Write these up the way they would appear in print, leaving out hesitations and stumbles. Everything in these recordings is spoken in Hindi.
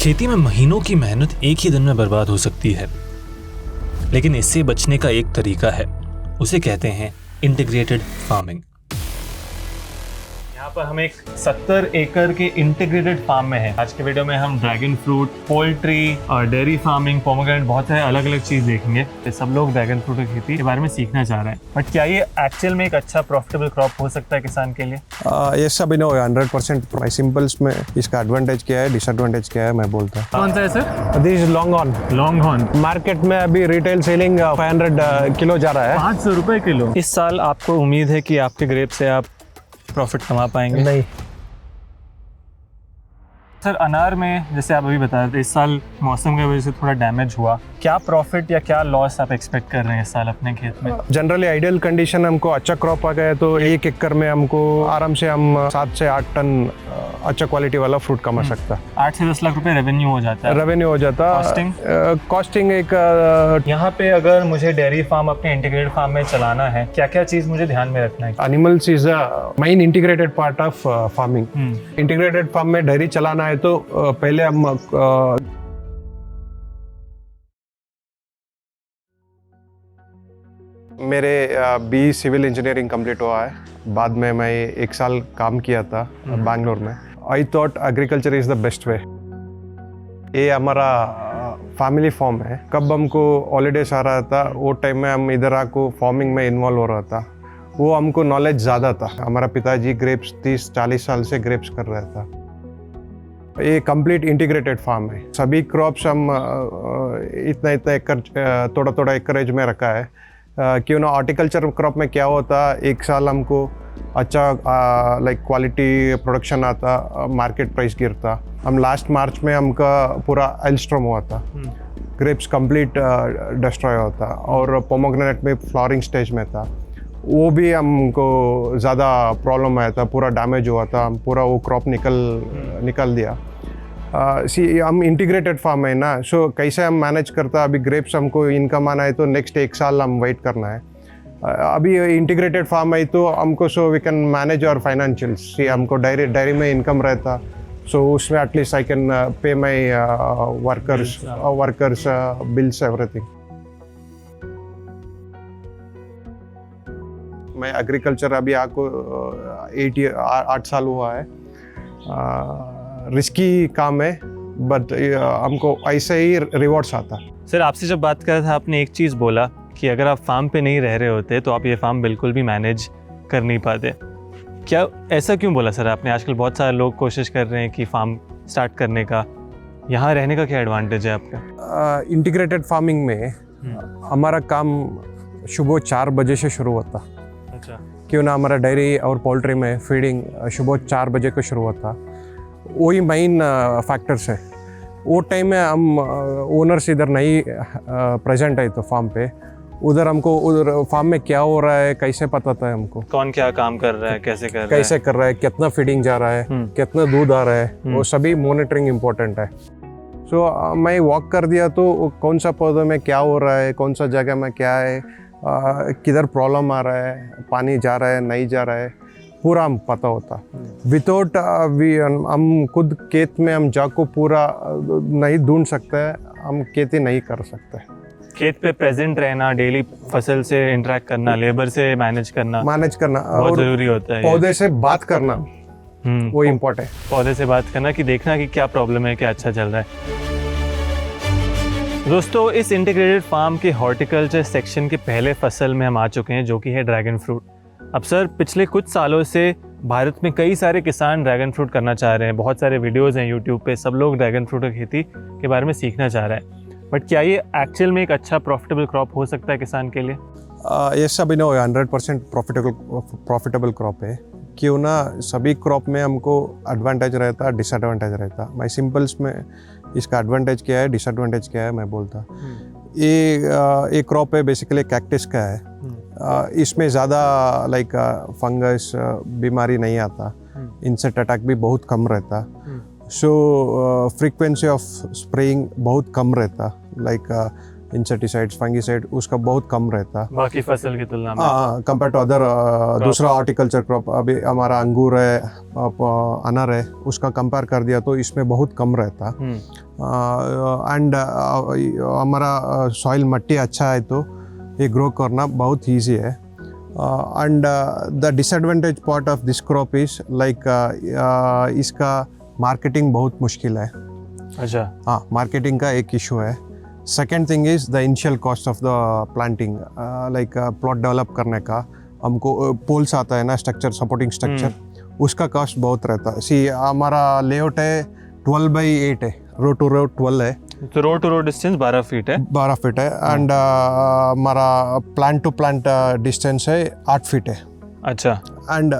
खेती में महीनों की मेहनत एक ही दिन में बर्बाद हो सकती है, लेकिन इससे बचने का एक तरीका है। उसे कहते हैं इंटीग्रेटेड फार्मिंग। यहाँ पर हम एक 70 एकड़ के इंटीग्रेटेड फार्म में हैं। आज के वीडियो में हम ड्रैगन फ्रूट, पोल्ट्री और डेयरी फार्मिंग, पोमोग्रेनेट, बहुत सारे अलग अलग चीज़ देखेंगे। तो सब लोग ड्रैगन फ्रूट की खेती के बारे में सीखना चाह रहे हैं, बट क्या ये एक्चुअल में एक अच्छा प्रॉफिटेबल क्रॉप हो सकता है किसान के लिए? यस अभिनव, 100%। माई सिंपल्स में इसका एडवांटेज क्या है, डिसएडवांटेज क्या है, मैं बोलता हूँ। कौन सा है sir? This is long on. Long horn market में अभी रिटेल सेलिंग 500 किलो जा रहा है। 500 रुपए किलो। इस साल आपको उम्मीद है कि आपके ग्रेप से आप प्रॉफिट कमा पाएंगे? नहीं सर, अनार में जैसे आप अभी बता रहे थे, इस साल मौसम की वजह से थोड़ा डैमेज हुआ। क्या प्रॉफिट या क्या लॉस आप एक्सपेक्ट कर रहे हैं इस साल अपने खेत में? जनरली आइडियल कंडीशन हमको अच्छा क्रॉप आ गया तो 1 एकड़ में हमको आराम से हम 7 से 8 टन अच्छा क्वालिटी वाला फ्रूट कमा सकता। 8 से 10 लाख रुपए रेवेन्यू हो जाता है। रेवेन्यू हो जाता। कॉस्टिंग एक यहाँ पे अगर मुझे डेयरी फार्म अपने इंटीग्रेटेड फार्म में चलाना है, क्या क्या चीज मुझे ध्यान में रखना है? Animals is a main integrated part of farming. Integrated farm में डेयरी चलाना है तो पहले हम मेरे बी सिविल इंजीनियरिंग कंप्लीट हुआ है। बाद में मैं 1 साल काम किया था बैंगलोर में। I thought agriculture is the best way. ये हमारा फैमिली फार्म है। कब हमको हॉलीडेज आ रहा था वो टाइम में हम इधर आको फार्मिंग में इन्वॉल्व हो रहा था। वो हमको नॉलेज ज़्यादा था। हमारा पिताजी ग्रेप्स 30-40 साल से ग्रेप्स कर रहा था। ये कंप्लीट इंटीग्रेटेड फार्म है। सभी क्रॉप्स हम इतना एकड़, थोड़ा एकरेज में रखा है। क्यों ना हॉर्टिकल्चर क्रॉप में क्या होता, 1 साल हमको अच्छा लाइक क्वालिटी प्रोडक्शन आता, मार्केट प्राइस गिरता। हम लास्ट मार्च में हमका पूरा एल्स्ट्रॉम हुआ था। ग्रेप्स कंप्लीट डिस्ट्रॉय होता और पोमोग्रेनेट में फ्लावरिंग स्टेज में था। वो भी हमको ज़्यादा प्रॉब्लम आया था, पूरा डैमेज हुआ था। हम पूरा वो क्रॉप निकल दिया। हम इंटीग्रेटेड फार्म है ना, सो कैसे हम मैनेज करता। अभी ग्रेप्स हमको इनकम आना है तो नेक्स्ट 1 साल हम वेट करना है। अभी इंटीग्रेटेड फार्म है तो हमको so we can manage our financials. हमको डायरी में इनकम रहता, सो उसमें at least I can pay my workers bills everything. मैं एग्रीकल्चर अभी आपको 8 साल हुआ है। रिस्की काम है, बट हमको ऐसे ही रिवॉर्ड्स आता। सर, आपसे जब बात कर रहा था आपने एक चीज़ बोला कि अगर आप फार्म पे नहीं रह रहे होते तो आप ये फार्म बिल्कुल भी मैनेज कर नहीं पाते। क्या ऐसा क्यों बोला सर आपने? आजकल बहुत सारे लोग कोशिश कर रहे हैं कि फार्म स्टार्ट करने का। यहाँ रहने का क्या एडवांटेज है आपका? इंटीग्रेटेड फार्मिंग में हमारा काम सुबह 4 बजे से शुरू होता। अच्छा। क्यों ना हमारा डेयरी और पोल्ट्री में फीडिंग सुबह 4 बजे को शुरू होता। वही मेन फैक्टर्स है। वो टाइम में हम ओनर्स इधर नहीं प्रेजेंट है तो फार्म पे, उधर हमको उधर फार्म में क्या हो रहा है कैसे पता था हमको। कौन क्या काम कर रहा है, कैसे कर रहा है, कितना फीडिंग जा रहा है, कितना दूध आ रहा है, वो सभी मॉनिटरिंग इम्पोर्टेंट है। सो मैं वॉक कर दिया तो कौन सा पौधे में क्या हो रहा है, कौन सा जगह में क्या है, किधर प्रॉब्लम आ रहा है, पानी जा रहा है नहीं जा रहा है, पूरा हम पता होता। विदाउट हम खुद खेत में हम जाको पूरा नहीं ढूंढ सकते, हम खेती नहीं कर सकते। खेत पे प्रेजेंट रहना, डेली फसल से इंटरेक्ट करना, लेबर से मैनेज करना बहुत जरूरी होता है। पौधे से बात करना वो इम्पोर्टेंट है। पौधे से बात करना कि देखना कि क्या प्रॉब्लम है, क्या अच्छा चल रहा है। दोस्तों, इस इंटीग्रेटेड फार्म के हॉर्टिकल्चर सेक्शन के पहले फसल में हम आ चुके हैं, जो कि है ड्रैगन फ्रूट। अब सर, पिछले कुछ सालों से भारत में कई सारे किसान ड्रैगन फ्रूट करना चाह रहे हैं। बहुत सारे वीडियोस हैं यूट्यूब पे, सब लोग ड्रैगन फ्रूट की खेती के बारे में सीखना चाह रहे हैं, बट क्या ये एक्चुअल में एक अच्छा प्रॉफिटेबल क्रॉप हो सकता है किसान के लिए? यस अभिनव, 100% प्रॉफिटेबल क्रॉप है। क्यों ना सभी क्रॉप में हमको एडवांटेज रहता, डिसएडवांटेज रहता। मैं सिंपल्स में इसका एडवांटेज क्या है, डिसएडवांटेज क्या है, मैं बोलता। ये क्रॉप है बेसिकली कैक्टस का है। इसमें ज़्यादा लाइक फंगस बीमारी नहीं आता, इंसेक्ट अटैक भी बहुत कम रहता। सो फ्रीक्वेंसी ऑफ स्प्रेइंग बहुत कम रहता। लाइक इंसेक्टिसाइड्स फंगिसाइड उसका बहुत कम रहता बाकी फसल की तुलना में। कंपेयर टू अदर दूसरा हॉर्टिकल्चर क्रॉप। अभी हमारा अंगूर है, अनार है, उसका कंपेयर कर दिया तो इसमें बहुत कम रहता। एंड हमारा सॉइल मट्टी अच्छा है तो ये ग्रो करना बहुत ईजी है। And the disadvantage part of this crop is like इसका मार्केटिंग बहुत मुश्किल है। अच्छा, हाँ, मार्केटिंग का एक इशू है। Second thing is the initial cost of the planting, like plot develop करने का हमको पोल्स आता है ना, स्ट्रक्चर सपोर्टिंग स्ट्रक्चर, उसका कॉस्ट बहुत रहता है। सी हमारा लेआउट है 12/8 है, रो टू रो 12 है, तो road to road distance 12 feet है। 12 फीट है। एंड हमारा प्लांट टू प्लांट डिस्टेंस है 8 फीट है। अच्छा, एंड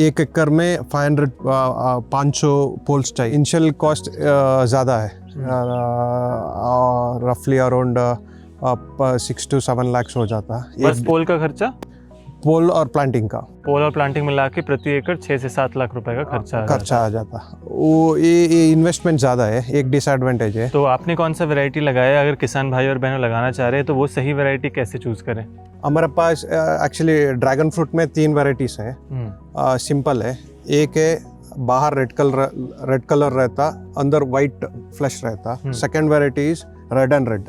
1 एकड़ में 500 पोल्स चाहिए। इनिशियल कॉस्ट ज़्यादा है, रफली अराउंड 6 to 7 lakhs हो जाता है बस पोल का खर्चा? पोल और प्लांटिंग का, पोल और प्लांटिंग मिला के प्रति एकड़ 6 से 7 लाख रुपए का खर्चा आ जाता। वो ये इन्वेस्टमेंट ज़्यादा है, एक डिसएडवांटेज है। तो आपने कौन सा वैरायटी लगाया? अगर किसान भाई और बहनों लगाना चाह रहे हैं तो वो सही वैरायटी कैसे चूज करें? हमारे पास एक्चुअली ड्रैगन फ्रूट में 3 वैरायटीज है। सिंपल है, एक है बाहर रेड कलर रहता, अंदर वाइट फ्लैश रहता। Second variety is red and red,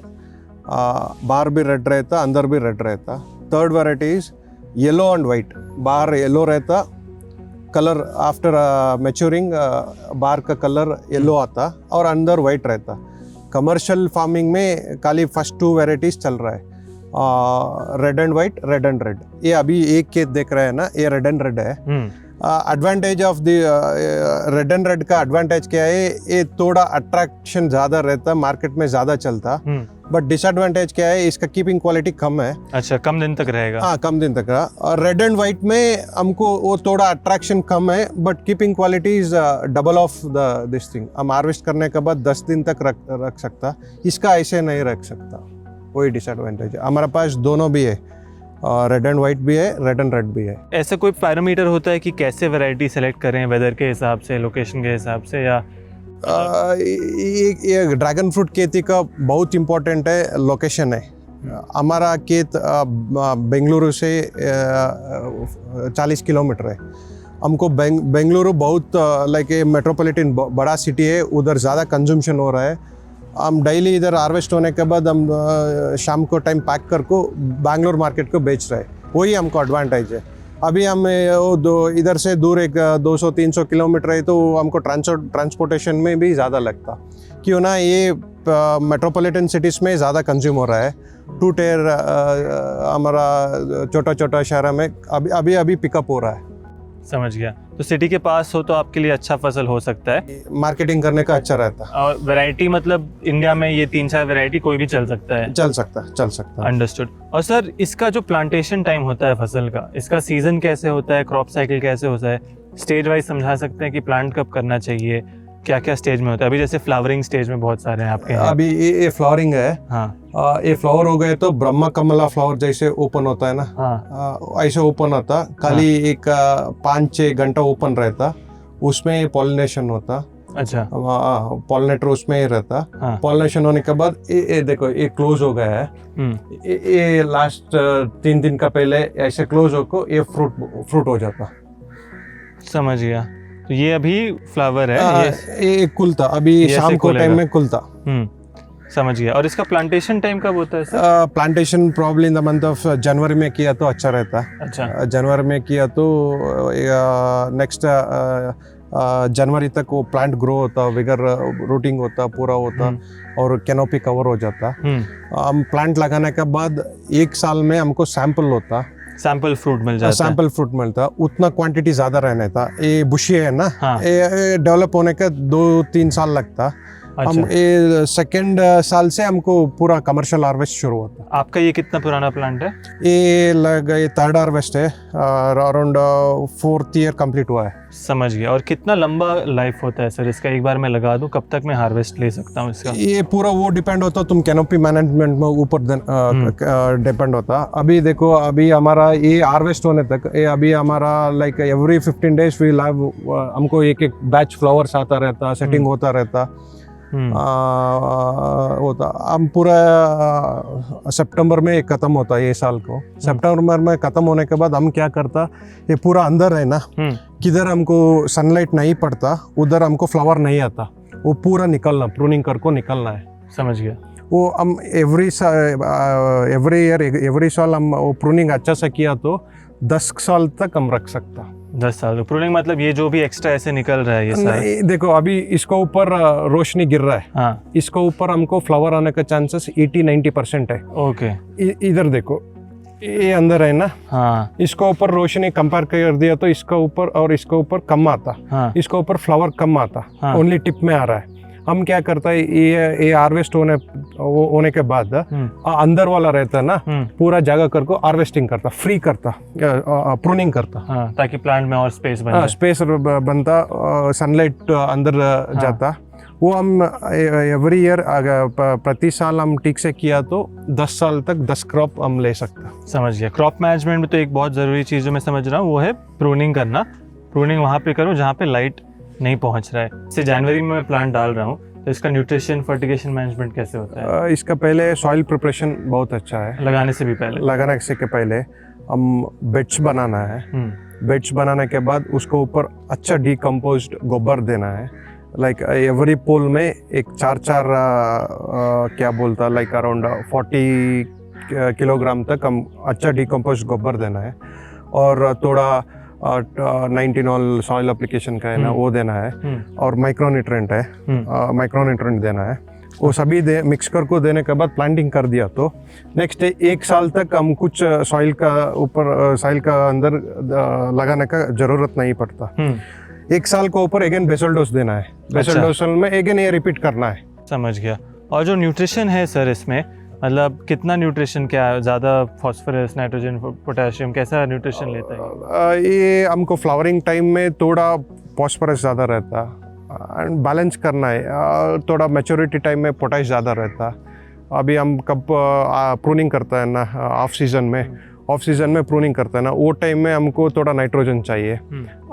बाहर भी रेड रहता, अंदर भी रेड रहता। Third variety is yellow and white, बाहर येलो रहता, कलर आफ्टर मैच्योरिंग बाहर का कलर येलो आता और अंदर वाइट रहता। कमर्शियल फार्मिंग में खाली फर्स्ट 2 वैरायटीज चल रहा है, red and white, red and red. ये अभी एक खेत देख रहे हैं ना, ये रेड एंड रेड है। Advantage of the red and red का एडवांटेज क्या है, ये थोड़ा अट्रैक्शन ज़्यादा रहता, मार्केट में ज़्यादा चलता। बट डिसएडवांटेज क्या है, इसका कीपिंग क्वालिटी कम है। अच्छा, कम दिन तक रहेगा? हाँ, कम दिन तक रहा। और रेड एंड वाइट में हमको वो थोड़ा अट्रैक्शन कम है, but keeping quality is double of the this thing. हम हार्वेस्ट करने के बाद 10 दिन तक रख सकता, इसका ऐसे नहीं रख सकता, वही डिसएडवांटेज है। हमारे पास दोनों भी है, रेड एंड वाइट भी है, रेड एंड रेड भी है। ऐसा कोई पैरामीटर होता है कि कैसे वैरायटी सेलेक्ट करें, वेदर के हिसाब से, लोकेशन के हिसाब से, या ये ड्रैगन फ्रूट खेती का बहुत इम्पोर्टेंट है, लोकेशन है। हमारा खेत बेंगलुरु से 40 किलोमीटर है। हमको बेंगलुरु बहुत लाइक ए मेट्रोपॉलिटन बड़ा सिटी है, उधर ज़्यादा कंजम्पशन हो रहा है। हम डेली इधर हार्वेस्ट होने के बाद हम शाम को टाइम पैक कर को बैंगलोर मार्केट को बेच रहे हैं, वही हमको एडवांटेज है। अभी हम इधर से दूर एक 200-300 किलोमीटर है तो हमको ट्रांसपोर्टेशन में भी ज़्यादा लगता, क्यों ना ये मेट्रोपॉलिटन सिटीज़ में ज़्यादा कंज्यूम हो रहा है। 2 tier हमारा छोटा शहर में अभी पिकअप हो रहा है। समझ गया। तो सिटी के पास हो तो आपके लिए अच्छा फसल हो सकता है, मार्केटिंग करने का अच्छा रहता। और वैरायटी मतलब इंडिया में ये 3-4 वैरायटी कोई भी चल सकता है? चल सकता। अंडरस्टूड। और सर, इसका जो प्लांटेशन टाइम होता है फसल का, इसका सीजन कैसे होता है, क्रॉप साइकिल कैसे होता है, स्टेज वाइज समझा सकते हैं कि प्लांट कब करना चाहिए, क्या क्या स्टेज में होता है? अभी जैसे फ्लावरिंग स्टेज में बहुत सारे हैं आपके यहाँ। अभी ये फ्लावरिंग है। हाँ, ये फ्लावर हो गए तो ब्रह्मा कमला फ्लावर जैसे ओपन होता है ना, हाँ, ऐसे ओपन होता, खाली एक 5-6 घंटा ओपन रहता, उसमें पॉलिनेशन होता। अच्छा, पॉलिनेटर उसमें ही रहता। हाँ, पॉलिनेशन होने के बाद ये देखो ये क्लोज हो गया है। ये लास्ट 3 दिन का पहले ऐसे क्लोज होकर ये फ्रूट हो जाता। समझ गया। तो ये अभी फ्लावर है, ये खुलता, अभी शाम को टाइम में खुलता। समझ गया। और इसका प्लांटेशन टाइम कब होता है sir? Plantation problem in the month of January में किया तो अच्छा रहता। अच्छा, जनवरी में किया तो नेक्स्ट जनवरी तक वो प्लांट ग्रो होता, विगर रूटिंग होता, पूरा होता और कैनोपी कवर हो जाता। हम प्लांट लगाने के बाद 1 साल में हमको सैंपल होता, सैंपल फ्रूट मिल जाता है। सैंपल फ्रूट मिलता, उतना क्वांटिटी ज़्यादा रहने था। ये बुशी है ना, हाँ, ये डेवलप होने का 2-3 साल लगता। अच्छा। हम ये सेकेंड साल से हमको पूरा कमर्शियल हार्वेस्ट शुरू होता। आपका ये कितना पुराना प्लांट है? ये 3rd हार्वेस्ट है, अराउंड 4th ईयर कंप्लीट हुआ है। समझ गया। और कितना लंबा लाइफ होता है सर इसका? एक बार मैं लगा दूं, कब तक मैं हार्वेस्ट ले सकता हूँ इसका? ये पूरा वो डिपेंड होता, तुम कैनोपी मैनेजमेंट में ऊपर डिपेंड होता। अभी देखो, अभी हमारा ये हार्वेस्ट होने तक ये अभी हमारा like every 15 days we live हमको एक बैच फ्लावर्स आता रहता, सेटिंग होता रहता। होता। हम पूरा सितंबर में ख़त्म होता ये साल को। सितंबर में ख़त्म होने के बाद हम क्या करता, ये पूरा अंदर है ना, किधर हमको सनलाइट नहीं पड़ता उधर हमको फ्लावर नहीं आता, वो पूरा निकलना, प्रूनिंग करको निकलना है। समझ गया। वो हम एवरी ईयर एवरी साल हम वो प्रूनिंग अच्छा से किया तो 10 साल तक हम रख सकता। 10 साल प्रूनिंग मतलब ये जो भी एक्स्ट्रा ऐसे निकल रहा है ये सारा? नहीं, देखो अभी इसको ऊपर रोशनी गिर रहा है। हाँ। इसको ऊपर हमको फ्लावर आने का चांसेस 80-90% है। ओके। इधर देखो, ये अंदर है ना। हाँ। इसको ऊपर रोशनी कंपेयर कर दिया तो इसका ऊपर और इसका ऊपर कम आता। हाँ। इसका ऊपर फ्लावर कम आता। हाँ। ओनली टिप में आ रहा है। हम क्या करता है, ये हार्वेस्ट होने के बाद अंदर वाला रहता है ना, पूरा जगह करको हार्वेस्टिंग करता, फ्री करता, प्रूनिंग करता। हाँ, ताकि प्लांट में और स्पेस बने। स्पेस बनता, सनलाइट अंदर जाता। वो हम एवरी ईयर प्रति साल हम ठीक से किया तो 10 साल तक 10 क्रॉप हम ले सकता। समझ गया। क्रॉप मैनेजमेंट में तो एक बहुत ज़रूरी चीज़ जो मैं समझ रहा हूँ वो है प्रूनिंग करना। प्रूनिंग वहाँ पे करो जहाँ पे लाइट नहीं पहुँच रहा है। जैसे जनवरी में मैं प्लांट डाल रहा हूँ तो इसका न्यूट्रिशन फर्टिगेशन मैनेजमेंट कैसे होता है? इसका पहले सॉइल प्रिपरेशन बहुत अच्छा है। लगाने से भी पहले? लगाने से के पहले हम बेड्स बनाना है। बेड्स बनाने के बाद उसको ऊपर अच्छा डिकम्पोज्ड गोबर देना है। लाइक एवरी पोल में एक 4-4 क्या बोलता, लाइक अराउंड 40 किलोग्राम तक हम अच्छा डिकम्पोज्ड गोबर देना है। और थोड़ा 19 सॉइल एप्लीकेशन का है ना, वो देना है। और माइक्रोन्यूट्रेंट है, माइक्रोन्यूट्रेंट देना है। वो सभी मिक्स करको देने के बाद प्लांटिंग कर दिया तो नेक्स्ट 1 साल तक हम कुछ सॉइल का अंदर लगाने का जरूरत नहीं पड़ता। 1 साल को ऊपर अगेन बेसल डोज देना है। बेसल डोज में अगेन ये रिपीट करना है। समझ गया। और जो न्यूट्रिशन है सर इसमें, मतलब कितना न्यूट्रिशन, क्या ज़्यादा फास्फोरस, नाइट्रोजन, पोटेशियम, कैसा न्यूट्रिशन लेता है? ये हमको फ्लावरिंग टाइम में थोड़ा फास्फोरस ज़्यादा रहता एंड बैलेंस करना है। थोड़ा मैच्योरिटी टाइम में पोटेश ज़्यादा रहता। अभी हम कब प्रूनिंग करता है ना, ऑफ सीजन में प्रूनिंग करता है ना, वो टाइम में हमको थोड़ा नाइट्रोजन चाहिए।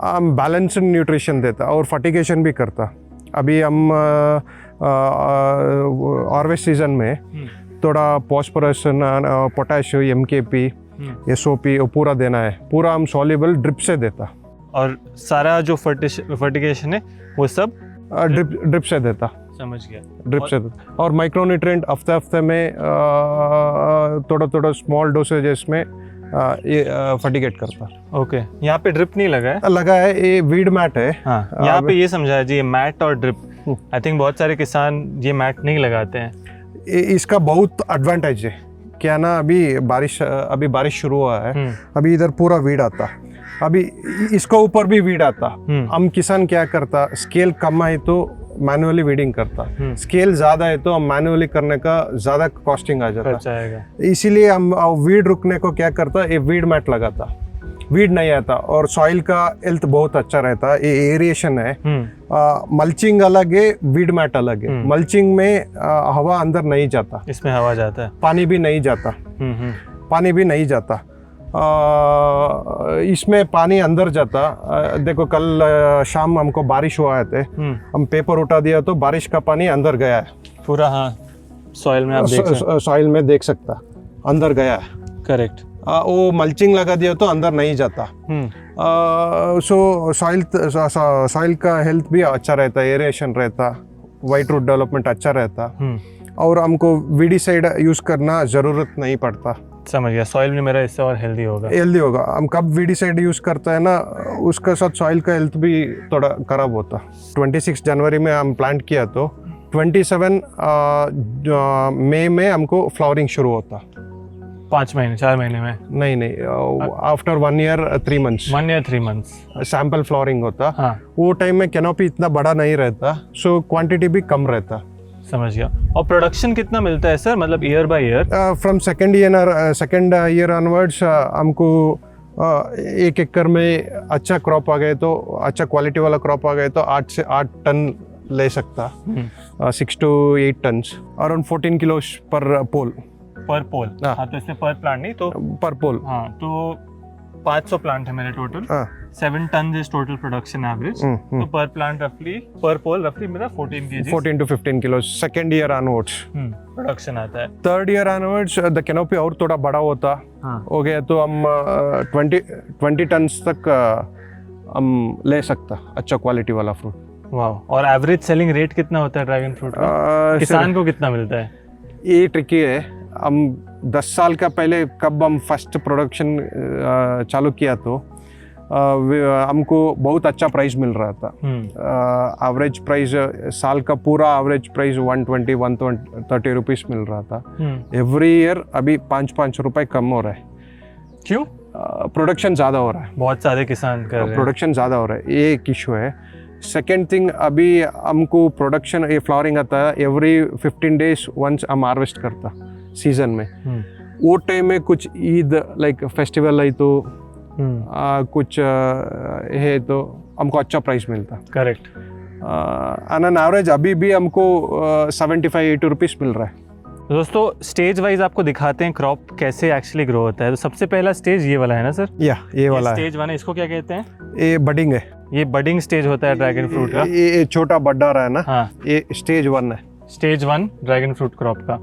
हम बैलेंस्ड न्यूट्रिशन देता और फर्टिगेशन भी करता। अभी हम हार्वेस्ट सीजन में थोड़ा फॉस्फोरस, पोटेशियम, MKP, SOP वो पूरा देना है। पूरा हम सॉल्युबल ड्रिप से देता। और सारा जो फर्टिगेशन है वो सब ड्रिप से देता। समझ गया। ड्रिप से देता। और माइक्रोन्यूट्रेंट हफ्ते में थोड़ा स्मॉल डोसेजेस में ये फर्टिगेट करता। ओके। यहाँ पे ड्रिप नहीं लगा है? लगा है, ये वीड मैट है। हाँ, यहाँ पे ये समझाया जी, ये मैट और ड्रिप। आई थिंक बहुत सारे किसान ये मैट नहीं लगाते हैं। इसका बहुत एडवांटेज है क्या ना, अभी बारिश शुरू हुआ है। अभी इधर पूरा वीड आता, अभी इसको ऊपर भी वीड आता। हम किसान क्या करता, स्केल कम है तो मैनुअली वीडिंग करता, स्केल ज्यादा है तो हम मैनुअली करने का ज्यादा कॉस्टिंग आ जाता। इसीलिए हम वीड रुकने को क्या करता, ये वीड मैट लगाता, वीड नहीं आता। और सॉइल का हेल्थ बहुत अच्छा रहता। ये एरिएशन है। मल्चिंग अलग है, वीड मैट अलग है। मल्चिंग में हवा अंदर नहीं जाता, इसमें हवा जाता है। पानी भी नहीं जाता। इसमें पानी अंदर जाता। देखो कल शाम हमको बारिश हुआ थे, हम पेपर उठा दिया तो बारिश का पानी अंदर गया है पूरा। हाँ, सॉइल में आप सॉइल में देख सकता, अंदर गया है। करेक्ट। वो मल्चिंग लगा दिया तो अंदर नहीं जाता। सो सॉइल का हेल्थ भी अच्छा रहता, एरेशन रहता, वाइट रूट डेवलपमेंट अच्छा रहता। और हमको वीडीसाइड यूज करना जरूरत नहीं पड़ता। समझ गया। सॉइल में मेरा इससे और हेल्दी होगा। हम कब वीडीसाइड यूज करता है ना, उसके साथ सॉइल का हेल्थ भी थोड़ा खराब होता। 26 जनवरी में हम प्लांट किया तो 27 मई में हमको फ्लावरिंग शुरू होता। 4 महीने में? नहीं, after 1 year 3 months। 1 year 3 months sample flowering होता। हाँ। वो टाइम में कैनोपी इतना बड़ा नहीं रहता, सो क्वांटिटी भी कम रहता। समझ गया। और प्रोडक्शन कितना मिलता है सर, मतलब year by year? From second year onwards हमको 1 एकड़ में अच्छा क्रॉप आ गए तो, अच्छा क्वालिटी वाला क्रॉप आ गए तो 8 से 8 टन ले सकता। 6 to 8 tons, अराउंड 14 kilos पर पोल। हाँ, तो इससे पर प्लांट नहीं तो पर पोल। हाँ, तो 500 प्लांट है मेरे टोटल, हाँ 7 ton is total production average, तो पर प्लांट रफली पर पोल रफली मेरा 14 kg 14 to 15 kilos second year onwards. Production आता है। Third year onwards the canopy और थोड़ा बड़ा होता हाँ हो गया तो हम 20 टन्स तक हम ले सकता अच्छा क्वालिटी वाला फ्रूट। वाह। और एवरेज सेलिंग रेट कितना होता है ड्रैगन फ्रूट का? किसान को कितना मिलता है? ये ट्रिकी है। हम 10 साल का पहले कब हम फर्स्ट प्रोडक्शन चालू किया तो हमको बहुत अच्छा प्राइस मिल रहा था। एवरेज प्राइस साल का पूरा एवरेज प्राइस 120-130 रुपीस मिल रहा था। एवरी ईयर अभी 5-5 रुपए कम हो रहा है। क्यों? प्रोडक्शन ज़्यादा हो रहा है, बहुत सारे किसान कर रहे हैं। प्रोडक्शन ज़्यादा हो रहा है, ये एक इशू है। सेकेंड थिंग, अभी हमको प्रोडक्शन ये फ्लावरिंग आता है एवरी 15 days वंस हम हार्वेस्ट करता सीजन में। वो टाइम में कुछ ईद लाइक फेस्टिवल है तो कुछ है तो हमको अच्छा प्राइस मिलता। करेक्ट। ऑन एन एवरेज अभी भी हमको 75-80 रुपीस मिल रहा है। दोस्तों स्टेज वाइज आपको दिखाते हैं क्रॉप कैसे एक्चुअली ग्रो होता है। तो सबसे पहला स्टेज ये वाला है ना सर? या ये वाला है स्टेज 1 है। इसको क्या कहते हैं? ये बडिंग है। ये बडिंग स्टेज होता है ड्रैगन फ्रूट का। ये छोटा बड्डा रहा है ना। हाँ, ये स्टेज 1 है। स्टेज 1 ड्रैगन फ्रूट क्रॉप का।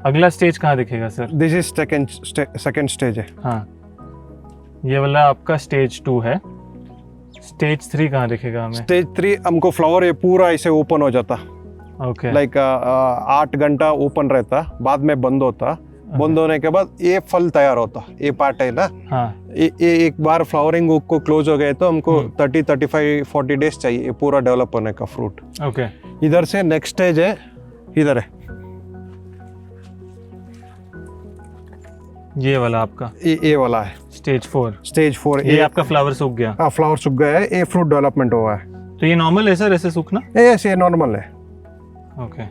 अगला स्टेज कहाँ दिखेगा sir? This is second stage है। हाँ, ये वाला आपका स्टेज 2 है। स्टेज 3 कहाँ दिखेगा हमें? स्टेज 3 हमको फ्लावर ये पूरा ऐसे ओपन हो जाता। ओके। लाइक 8 घंटा ओपन रहता, बाद में बंद होता। बंद होने के बाद ये फल तैयार होता। ये पार्ट है ना। हाँ। ये एक बार फ्लावरिंग को क्लोज हो गए तो हमको 30-35-40 डेज चाहिए ये पूरा डेवलप होने का फ्रूट। ओके। इधर से नेक्स्ट स्टेज है, इधर है ये वाला आपका। ये वाला है स्टेज 4। स्टेज 4। ये आपका फ्लावर सूख गया। हाँ, फ्लावर सूख गया है, ये फ्रूट डेवलपमेंट हुआ है। तो ये नॉर्मल है सर ऐसे सूखना? ये नॉर्मल है। ओके।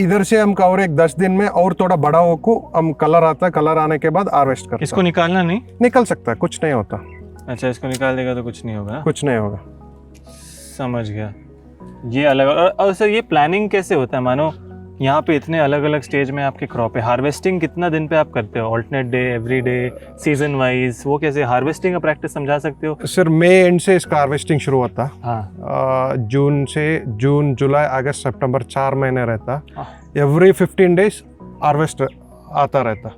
इधर से हम और एक 10 दिन में और थोड़ा बड़ा हो को हम कलर आता है, कलर आने के बाद हार्वेस्ट करते। इसको निकालना नहीं? निकल सकता है, कुछ नहीं होता। अच्छा, इसको निकाल देगा तो कुछ नहीं होगा? कुछ नहीं होगा। समझ गया। ये अलग। और सर ये प्लानिंग कैसे होता है? मानो यहाँ पे इतने अलग अलग स्टेज में आपके क्रॉप है, हार्वेस्टिंग कितना दिन पे आप करते हो? Alternate day, every day, season wise? वो कैसे हार्वेस्टिंग का प्रैक्टिस समझा सकते हो? सर मई एंड से इसका हार्वेस्टिंग शुरू होता। हाँ। जून जुलाई अगस्त सितंबर 4 महीने रहता। एवरी 15 days हार्वेस्ट आता रहता,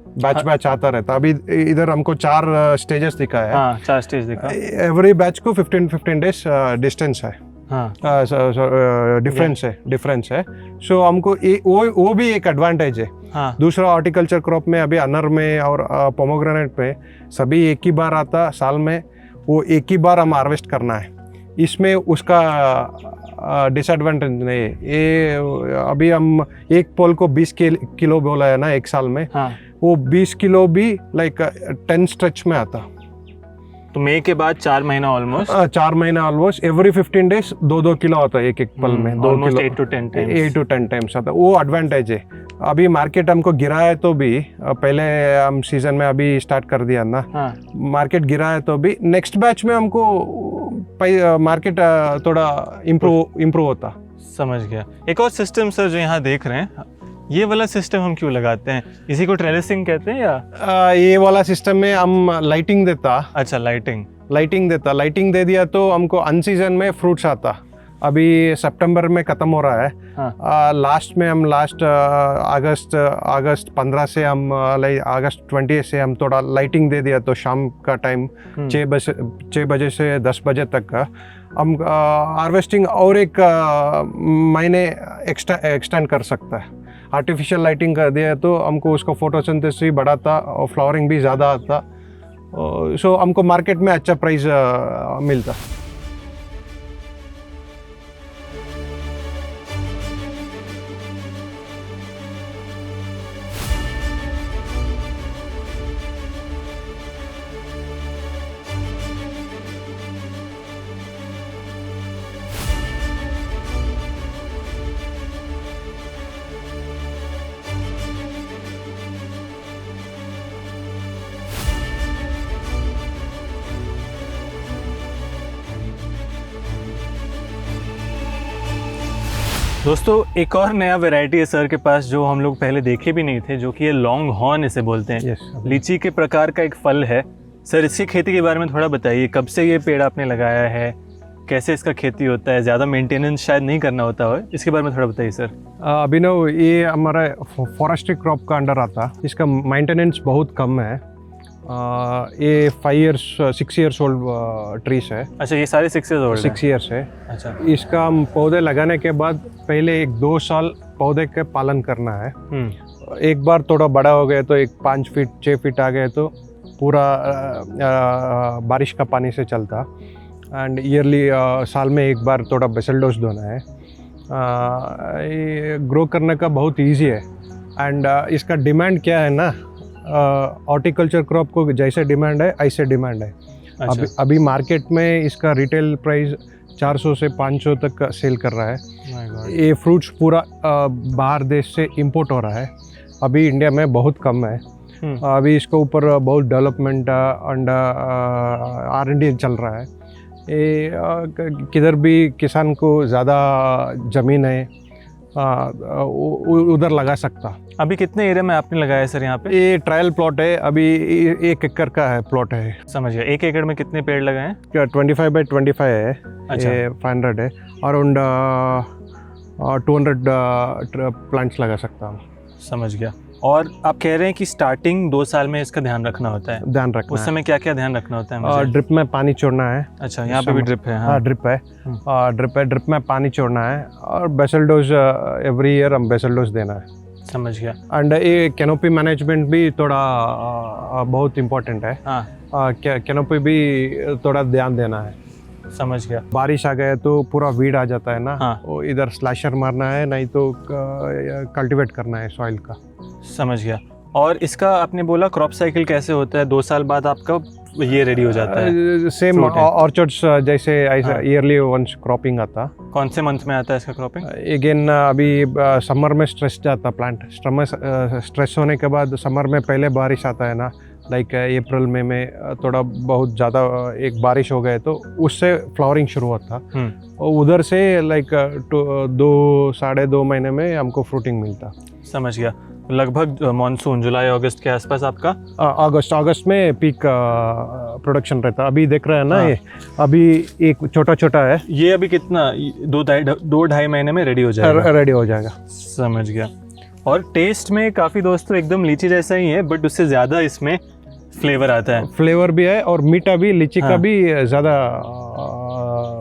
बैच आता रहता। अभी इधर हमको 4 स्टेजेस दिखा है। हाँ, 4 स्टेज दिखा। एवरी बैच को 15 days डिस्टेंस है। हाँ। डिफरेंस है। सो हमको वो भी एक एडवांटेज है। हाँ। दूसरा हॉर्टिकल्चर क्रॉप में अभी अनर में और पोमोग्रेनेट में सभी एक ही बार आता साल में, वो एक ही बार हम हार्वेस्ट करना है। इसमें उसका डिसएडवांटेज नहीं है। ये अभी हम एक पोल को 20 किलो बोला है ना एक साल में। हाँ। वो 20 किलो भी लाइक 10 स्ट्रेच में आता। तो मई के बाद 4 महीना ऑलमोस्ट। 4 महीना ऑलमोस्ट एवरी 15 days 2-2 किलो आता है एक पल में। 2 kilo 8 to 10 times। 8 to 10 times आता है। वो एडवांटेज है। अभी मार्केट हमको गिरा है तो भी, पहले हम सीजन में अभी स्टार्ट कर दिया ना। हाँ। मार्केट गिरा है तो भी नेक्स्ट बैच में हमको मार्केट थोड़ा इम्प्रूव होता। समझ गया। एक और सिस्टम सर जो यहाँ देख रहे हैं, ये वाला सिस्टम हम क्यों लगाते हैं? इसी को ट्रेलिसिंग कहते हैं या? ये वाला सिस्टम में हम लाइटिंग देता। अच्छा, लाइटिंग दे दिया तो हमको अन सीजन में फ्रूट्स आता। अभी सितंबर में ख़त्म हो रहा है। हाँ। लास्ट में हम अगस्त 15 से हम अगस्त 20 से हम थोड़ा लाइटिंग दे दिया तो शाम का टाइम 6 बजे से 10 बजे तक का हम हार्वेस्टिंग और एक महीने एक्सटेंड कर सकता है। आर्टिफिशियल लाइटिंग कर दिया तो हमको उसका फोटोसिंथेसिस भी बढ़ाता और फ्लावरिंग भी ज़्यादा आता। सो हमको मार्केट में अच्छा प्राइस मिलता। दोस्तों एक और नया वैरायटी है सर के पास जो हम लोग पहले देखे भी नहीं थे, जो कि ये लॉन्ग हॉर्न इसे बोलते हैं। Yes. लीची के प्रकार का एक फल है सर इसकी खेती के बारे में थोड़ा बताइए, कब से ये पेड़ आपने लगाया है, कैसे इसका खेती होता है, ज़्यादा मेंटेनेंस शायद नहीं करना होता हो, इसके बारे में थोड़ा बताइए सर। अभिनव, ये हमारा फॉरेस्ट्री क्रॉप का अंडर आता, इसका मेंटेनेंस बहुत कम है। ये 6 years ओल्ड ट्रीज है। अच्छा, ये सारे 6 years ओल्ड 6 years है। अच्छा। इसका हम पौधे लगाने के बाद पहले 1-2 साल पौधे का पालन करना है। एक बार थोड़ा बड़ा हो गया तो 5 फीट 6 फीट आ गए तो पूरा बारिश का पानी से चलता। एंड ईयरली साल में एक बार थोड़ा बेसल डोज देना है। ये ग्रो करने का बहुत इजी है। एंड इसका डिमांड क्या है ना, हॉर्टिकल्चर क्रॉप को जैसे डिमांड है ऐसे डिमांड है। अच्छा। अभी मार्केट में इसका रिटेल प्राइस 400 से 500 तक सेल कर रहा है। ये फ्रूट्स पूरा बाहर देश से इंपोर्ट हो रहा है, अभी इंडिया में बहुत कम है। अभी इसके ऊपर बहुत डेवलपमेंट एंड R&D चल रहा है। ये किधर भी किसान को ज़्यादा ज़मीन है उधर लगा सकता। अभी कितने एरिया में आपने लगाया है सर यहाँ पे? ये ट्रायल प्लॉट है, अभी 1 एकड़ का है प्लॉट है। समझ गया। 1 एकड़ में कितने पेड़ लगाए हैं? 25 by 25 है। अच्छा। ये 500 है, अराउंड 200 प्लांट्स लगा सकता हूँ। समझ गया। और आप कह रहे हैं कि स्टार्टिंग 2 साल में इसका ध्यान रखना होता है। ध्यान रखना उस समय क्या क्या ध्यान रखना होता है मुझे? ड्रिप में पानी छोड़ना है। अच्छा, यहाँ पे भी ड्रिप है? हाँ, ड्रिप है। ड्रिप में पानी छोड़ना है और बेसल डोज एवरी ईयर हम बेसल डोज देना है। समझ गया। एंड ये कैनोपी मैनेजमेंट भी थोड़ा बहुत इम्पोर्टेंट है। हाँ, कैनोपी भी थोड़ा ध्यान देना है। समझ गया। बारिश आ गए तो पूरा वीड आ जाता है ना। हाँ। वो इधर स्लैशर मारना है, नहीं तो कल्टीवेट करना है सॉइल का। समझ गया। और इसका आपने बोला क्रॉप साइकिल कैसे होता है? 2 साल बाद आपका ये रेडी हो जाता है? सेम ऑर्चर्ड्स जैसे ऐसा ईयरली वंस क्रॉपिंग आता। कौन से मंथ में आता है इसका क्रॉपिंग? अगेन अभी समर में स्ट्रेस जाता प्लांट। स्ट्रेस होने के बाद समर में पहले बारिश आता है ना, लाइक अप्रैल मई में थोड़ा बहुत ज़्यादा एक बारिश हो गए तो उससे फ्लावरिंग शुरू होता। और उधर से लाइक 2-2.5 महीने में हमको फ्रूटिंग मिलता। समझ गया। लगभग मॉनसून जुलाई अगस्त के आसपास आपका? अगस्त में पीक प्रोडक्शन रहता। अभी देख रहे हैं ना। हाँ। ये अभी एक छोटा छोटा है। ये अभी कितना 2-2.5 महीने में रेडी हो जाएगा? रेडी हो जाएगा। समझ गया। और टेस्ट में काफ़ी दोस्तों एकदम लीची जैसा ही है, बट उससे ज़्यादा इसमें फ्लेवर आता है। फ्लेवर भी है और मीठा भी, लीची का भी ज़्यादा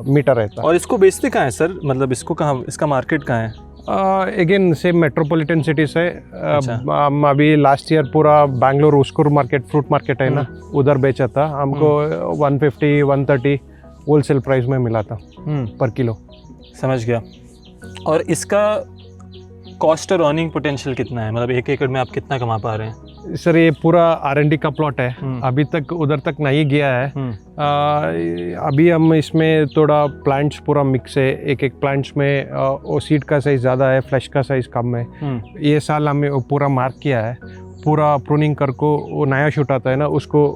मीठा रहता है। और इसको बेचते कहाँ है सर? मतलब इसको कहाँ, इसका मार्केट कहाँ है? अगेन सेम मेट्रोपॉलिटन सिटीज है। अच्छा। अभी लास्ट ईयर पूरा बैंगलोर उस्कूर मार्केट, फ्रूट मार्केट है ना, उधर बेचा था। हमको 150-130 होलसेल प्राइस में मिला था पर किलो। समझ गया। और इसका कॉस्ट और अर्निंग पोटेंशियल कितना है? मतलब 1 एकड़ में आप कितना कमा पा रहे हैं? सर ये पूरा R&D का प्लॉट है, अभी तक उधर तक नहीं गया है। अभी हम इसमें थोड़ा प्लांट्स पूरा मिक्स है। एक प्लांट्स में वो सीड का साइज ज़्यादा है, फ्लैश का साइज कम है। ये साल हमें पूरा मार्क किया है, पूरा प्रूनिंग कर को वो नया शूट आता है ना, उसको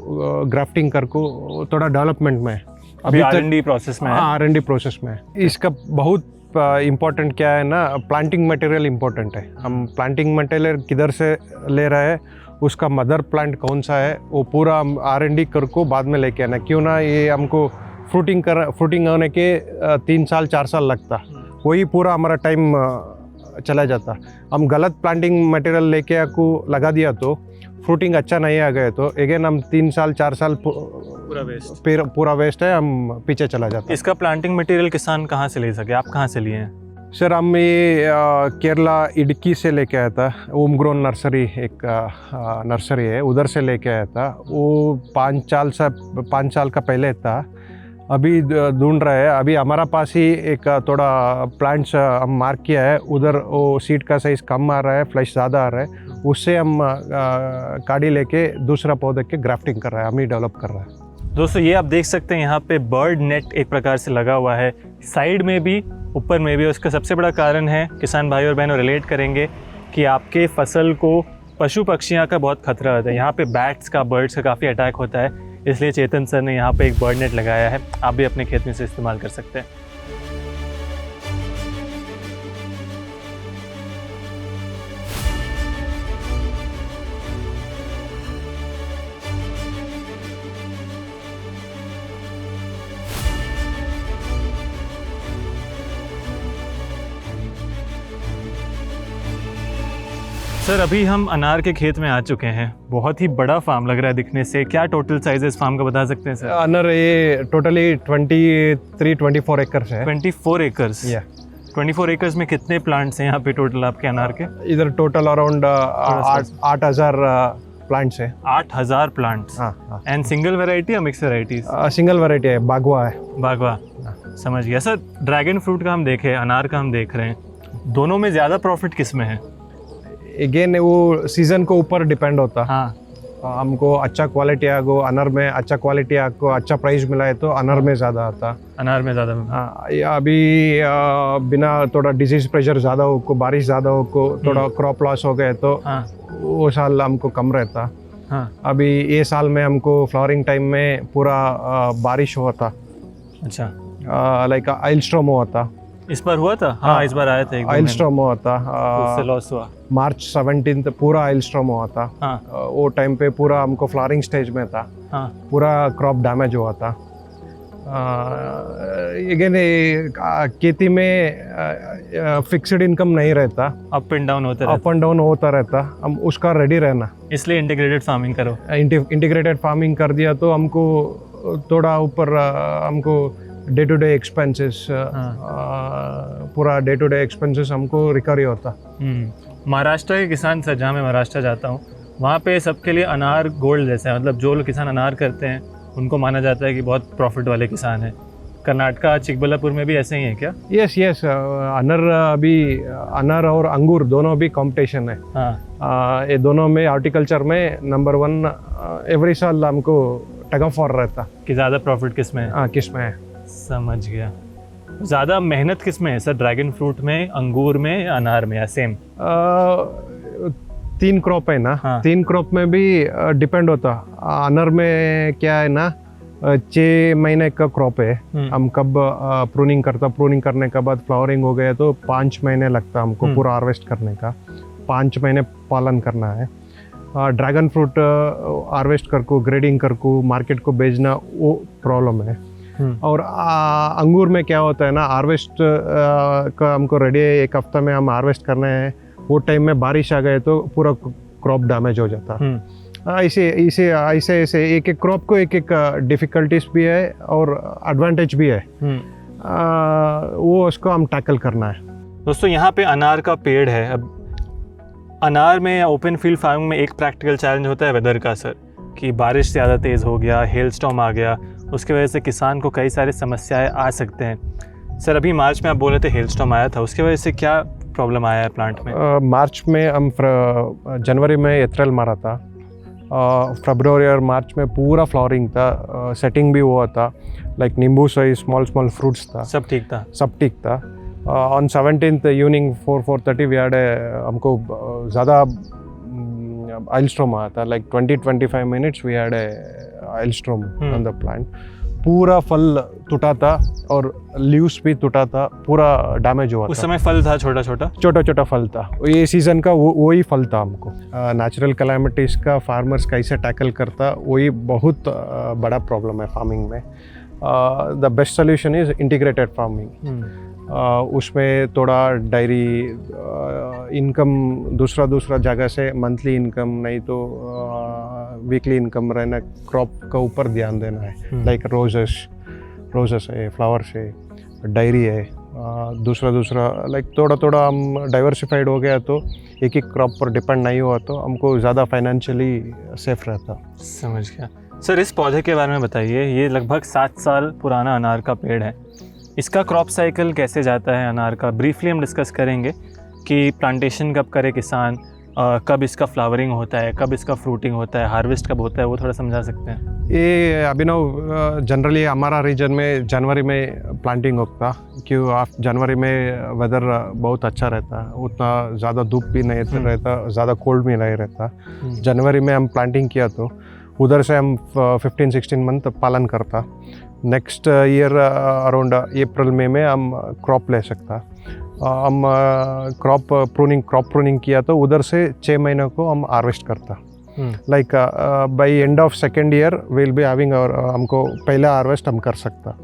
ग्राफ्टिंग कर को थोड़ा डेवलपमेंट में अभी R&D प्रोसेस में है। R&D प्रोसेस में। इसका बहुत इम्पोर्टेंट क्या है ना, प्लांटिंग मटेरियल इम्पोर्टेंट है। हम प्लांटिंग मटेरियल किधर से ले रहे हैं, उसका मदर प्लांट कौन सा है, वो पूरा R&D कर को बाद में लेके आना। क्यों ना, ये हमको फ्रूटिंग होने के 3 साल 4 साल लगता, वही पूरा हमारा टाइम चला जाता। हम गलत प्लांटिंग मटेरियल लेके आपको लगा दिया तो फ्रूटिंग अच्छा नहीं आ गए तो अगेन हम 3 साल 4 साल पूरा वेस्ट है, हम पीछे चला जाता। इसका प्लांटिंग मटेरियल किसान कहाँ से ले सके? आप कहाँ से लिए हैं? सर हम ये केरला इडकी से लेके आया था। होम ग्रोन नर्सरी, एक नर्सरी है, उधर से लेके आया था। वो 5 साल का पहले था। अभी ढूंढ रहे हैं। अभी हमारा पास ही एक थोड़ा प्लांट्स हम मार्क किया है, उधर वो सीड का साइज़ कम आ रहा है, फ्लैश ज़्यादा आ रहा है, उससे हम काड़ी लेके दूसरा पौधे के ग्राफ्टिंग कर रहे हैं, हम ही डेवलप कर रहे हैं। दोस्तों ये आप देख सकते हैं यहाँ पे बर्ड नेट एक प्रकार से लगा हुआ है, साइड में भी ऊपर में भी। उसका सबसे बड़ा कारण है, किसान भाई और बहनों रिलेट करेंगे, कि आपके फसल को पशु पक्षियों का बहुत खतरा होता है। यहाँ पे बैट्स का, बर्ड्स का काफ़ी अटैक होता है, इसलिए चेतन सर ने यहाँ पे एक बर्ड नेट लगाया है। आप भी अपने खेत में से इस्तेमाल कर सकते हैं। सर अभी हम अनार के खेत में आ चुके हैं। बहुत ही बड़ा फार्म लग रहा है दिखने से। क्या टोटल साइज है इस फार्म का बता सकते हैं सर? अनार ये टोटली 23-24 एकर्स है। 24 एकर्स। या 24 एकर्स में कितने प्लांट्स हैं यहाँ पे टोटल आपके अनार के? इधर टोटल अराउंड 8,000 प्लांट्स है। 8,000 प्लांट्स। हाँ एंड सिंगल वेराइटी या मिक्स वेराइटीज? सिंगल वैरायटी है, बागवा है। बागवा, समझ गया सर। ड्रैगन फ्रूट का हम देखें, अनार का हम देख रहे हैं, दोनों में ज़्यादा प्रॉफिट किस में है? अगेन वो सीजन को ऊपर डिपेंड होता। हाँ, हमको अच्छा क्वालिटी आगो अनार में अच्छा क्वालिटी आपको अच्छा प्राइस मिला है तो अनार में ज़्यादा आता। अनार में ज़्यादा। अभी बिना थोड़ा डिजीज प्रेशर ज़्यादा हो को, बारिश ज़्यादा हो को, थोड़ा क्रॉप लॉस हो गए तो वो साल हमको कम रहता। हाँ। अभी ये साल में हमको फ्लावरिंग टाइम में पूरा बारिश हुआ था। अच्छा, लाइक आइलस्टॉर्म हुआ था। इस बार हुआ था? हाँ, इस बार आया था। आइलस्टॉर्म हुआ था। उससे लॉस हुआ। मार्च 17 पूरा आइलस्टॉर्म हुआ था। हाँ। वो टाइम पे पूरा हमको फ्लावरिंग स्टेज में था। हाँ। पूरा क्रॉप डैमेज हुआ था। अगेन खेती में फिक्स्ड इनकम नहीं रहता, अप एंड डाउन होता रहता। अप एंड डाउन होता रहता। हम उसका रेडी रहना, इसलिए इंटीग्रेटेड फार्मिंग करो। इंटीग्रेटेड फार्मिंग कर दिया तो हमको थोड़ा ऊपर हमको डे टू डे एक्सपेंसेस, पूरा डे टू डे एक्सपेंसेस हमको रिकवरी होता। महाराष्ट्र के किसान सर, जहाँ मैं महाराष्ट्र जाता हूँ, वहाँ पे सबके लिए अनार गोल्ड जैसा है। मतलब जो लोग किसान अनार करते हैं उनको माना जाता है कि बहुत प्रॉफिट वाले किसान हैं। कर्नाटका चिकबल्लापुर में भी ऐसे ही है क्या? यस। अनार और अंगूर दोनों भी कंपटीशन है। हाँ। ये दोनों में हॉर्टिकल्चर में नंबर 1 एवरी साल हमको टग ऑफ वॉर रहता कि ज़्यादा प्रॉफिट किस में है। हाँ, किस में है। समझ गया। ज़्यादा मेहनत किस में है सर? ड्रैगन फ्रूट में, अंगूर में, अनार में, या सेम? 3 क्रॉप है ना। हाँ। 3 क्रॉप में भी डिपेंड होता। अनार में क्या है ना, 6 महीने का क्रॉप है। हम कब प्रूनिंग करने के बाद फ्लावरिंग हो गया तो 5 महीने लगता हमको पूरा हार्वेस्ट करने का। 5 महीने पालन करना है। ड्रैगन फ्रूट हार्वेस्ट करको, ग्रेडिंग करको, मार्केट को भेजना, वो प्रॉब्लम है। और अंगूर में क्या होता है ना, हार्वेस्ट का हमको रेडी है, 1 हफ्ता में हम हार्वेस्ट करना है। वो टाइम में बारिश आ गए तो पूरा क्रॉप डैमेज हो जाता। ऐसे एक क्रॉप को एक डिफिकल्टीज भी है और एडवांटेज भी है। वो उसको हम टैकल करना है। दोस्तों, यहाँ पे अनार का पेड़ है। अब अनार में या ओपन फील्ड फार्मिंग में एक प्रैक्टिकल चैलेंज होता है वेदर का सर, कि बारिश ज़्यादा तेज़ हो गया, हेल स्टॉर्म आ गया, उसकी वजह से किसान को कई सारी समस्याएं आ सकते हैं। सर अभी मार्च में आप बोल रहे थे हेल स्टॉर्म आया था, उसकी वजह से क्या प्रॉब्लम आया है प्लांट में? मार्च में हम जनवरी में एथरल मारा था। फरवरी और मार्च में पूरा फ्लावरिंग था, सेटिंग भी हुआ था। लाइक नींबू साइज स्मॉल फ्रूट्स था, सब ठीक था। On 17th evening 4:30 we had हमको ज़्यादा आइलस्टॉर्म आया था। Like 20-25 minutes we had hailstorm on the plant. पूरा फल टूटा था और लीव्स भी टूटा था, पूरा डैमेज हुआ था। उस समय फल था छोटा फल था। ये सीजन का वही फल था। हमको नेचुरल कैलामिटीज का फार्मर्स कैसे टैकल करता, वही बहुत बड़ा प्रॉब्लम है फार्मिंग में। The best solution is integrated farming. उसमें थोड़ा डायरी इनकम दूसरा जगह से मंथली इनकम नहीं तो वीकली इनकम रहना, क्रॉप का ऊपर ध्यान देना है। लाइक रोजेस है, फ्लावर्स है, डायरी है, दूसरा लाइक थोड़ा हम डाइवर्सिफाइड हो गया तो एक क्रॉप पर डिपेंड नहीं हुआ तो हमको ज़्यादा फाइनेंशियली सेफ रहता। समझ गया। सर इस पौधे के बारे में बताइए। ये लगभग 7 साल पुराना अनार का पेड़ है। इसका क्रॉप साइकिल कैसे जाता है अनार का, ब्रीफली हम डिस्कस करेंगे कि प्लांटेशन कब करे किसान, कब इसका फ्लावरिंग होता है, कब इसका फ्रूटिंग होता है, हार्वेस्ट कब होता है, वो थोड़ा समझा सकते हैं? ये अभिनव जनरली हमारा रीजन में जनवरी में प्लांटिंग होता, क्यों जनवरी में वेदर बहुत अच्छा रहता, उतना ज़्यादा धूप भी नहीं रहता, ज़्यादा कोल्ड भी नहीं रहता। जनवरी में हम प्लांटिंग किया तो उधर से हम 15-16 मंथ पालन करता। नेक्स्ट ईयर अराउंड अप्रैल मई में हम क्रॉप ले सकता। हम क्रॉप प्रूनिंग किया तो उधर से 6 महीनों को हम हार्वेस्ट करता। Like by end of second year will be having, और हमको पहला हार्वेस्ट हम कर सकता।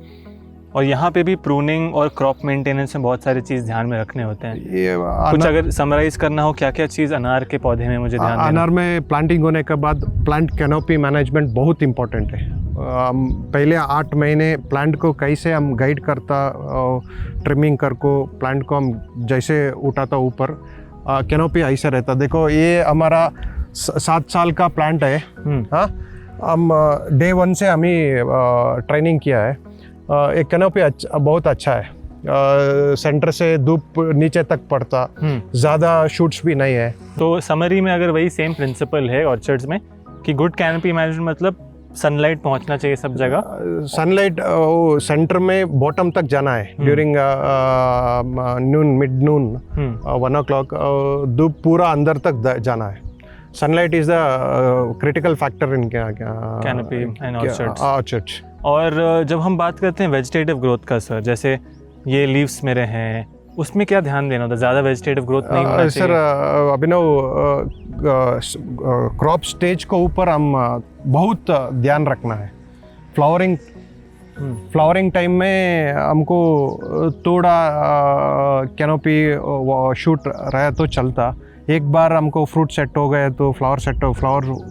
और यहाँ पे भी प्रूनिंग और क्रॉप मेंटेनेंस में बहुत सारी चीज़ ध्यान में रखने होते हैं। ये कुछ अगर समराइज करना हो, क्या क्या चीज़ अनार के पौधे में मुझे ध्यान देना? अनार में प्लांटिंग होने के बाद प्लांट कैनोपी मैनेजमेंट बहुत इम्पोर्टेंट है। पहले 8 महीने प्लांट को कैसे हम गाइड करता, ट्रिमिंग कर को प्लांट को हम जैसे उठाता ऊपर, कैनोपी ऐसा रहता। देखो ये हमारा 7 साल का प्लांट है। हाँ, हम डे 1 से हम ही ट्रेनिंग किया है। एक कैनोपी बहुत अच्छा है। सेंटर से धूप नीचे तक पड़ता, ज़्यादा शूट्स भी नहीं है। तो समरी में अगर वही सेम प्रिंसिपल है ऑर्चर्ड्स में कि गुड कैनोपी मैनेजमेंट मतलब सनलाइट पहुंचना चाहिए सब जगह। सनलाइट सेंटर में बॉटम तक जाना है ड्यूरिंग नून, मिड नून, 1 o'clock धूप पूरा अंदर तक जाना है। Sunlight is the critical factor in canopy and orchards. और जब हम बात करते हैं वेजिटेटिव ग्रोथ का सर, जैसे ये लीव्स मेरे हैं, उसमें क्या ध्यान देना होता है? ज़्यादा वेजिटेटिव ग्रोथ नहीं होना चाहिए? सर अभिनव, क्रॉप स्टेज को ऊपर हम बहुत ध्यान रखना है। फ्लावरिंग टाइम में हमको थोड़ा कैनोपी शूट रहा तो चलता। एक बार हमको फ्रूट सेट हो गए तो फ्लावर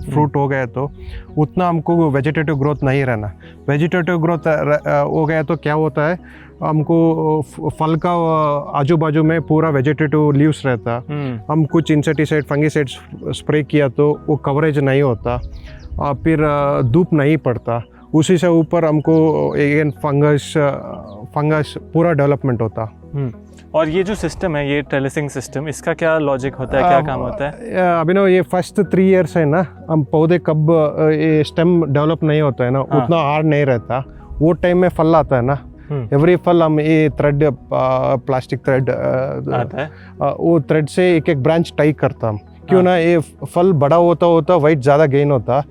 फ्रूट हो गए तो उतना हमको वेजिटेटिव ग्रोथ नहीं रहना। वेजिटेटिव ग्रोथ हो गया तो क्या होता है, हमको फल का आजू बाजू में पूरा वेजिटेटिव लीव्स रहता। हम कुछ इंसेक्टिसाइड, फंगिसाइड्स स्प्रे किया तो वो कवरेज नहीं होता, फिर धूप नहीं पड़ता। उसी से ऊपर हमको अगेन फंगस पूरा डेवलपमेंट होता। और ये जो सिस्टम है, ये ट्रेलिसिंग सिस्टम, इसका क्या लॉजिक होता है, क्या काम होता है? अभिनव, ये फर्स्ट 3 years है ना, हम पौधे कब ये स्टेम डेवलप नहीं होता है ना, उतना हार्ड नहीं रहता। वो टाइम में फल आता है ना, एवरी फल हम ये थ्रेड, प्लास्टिक थ्रेड आता है, वो थ्रेड से एक ब्रांच टाई करता हम। क्यों ना, ये फल बड़ा होता वेट ज़्यादा गेन होता,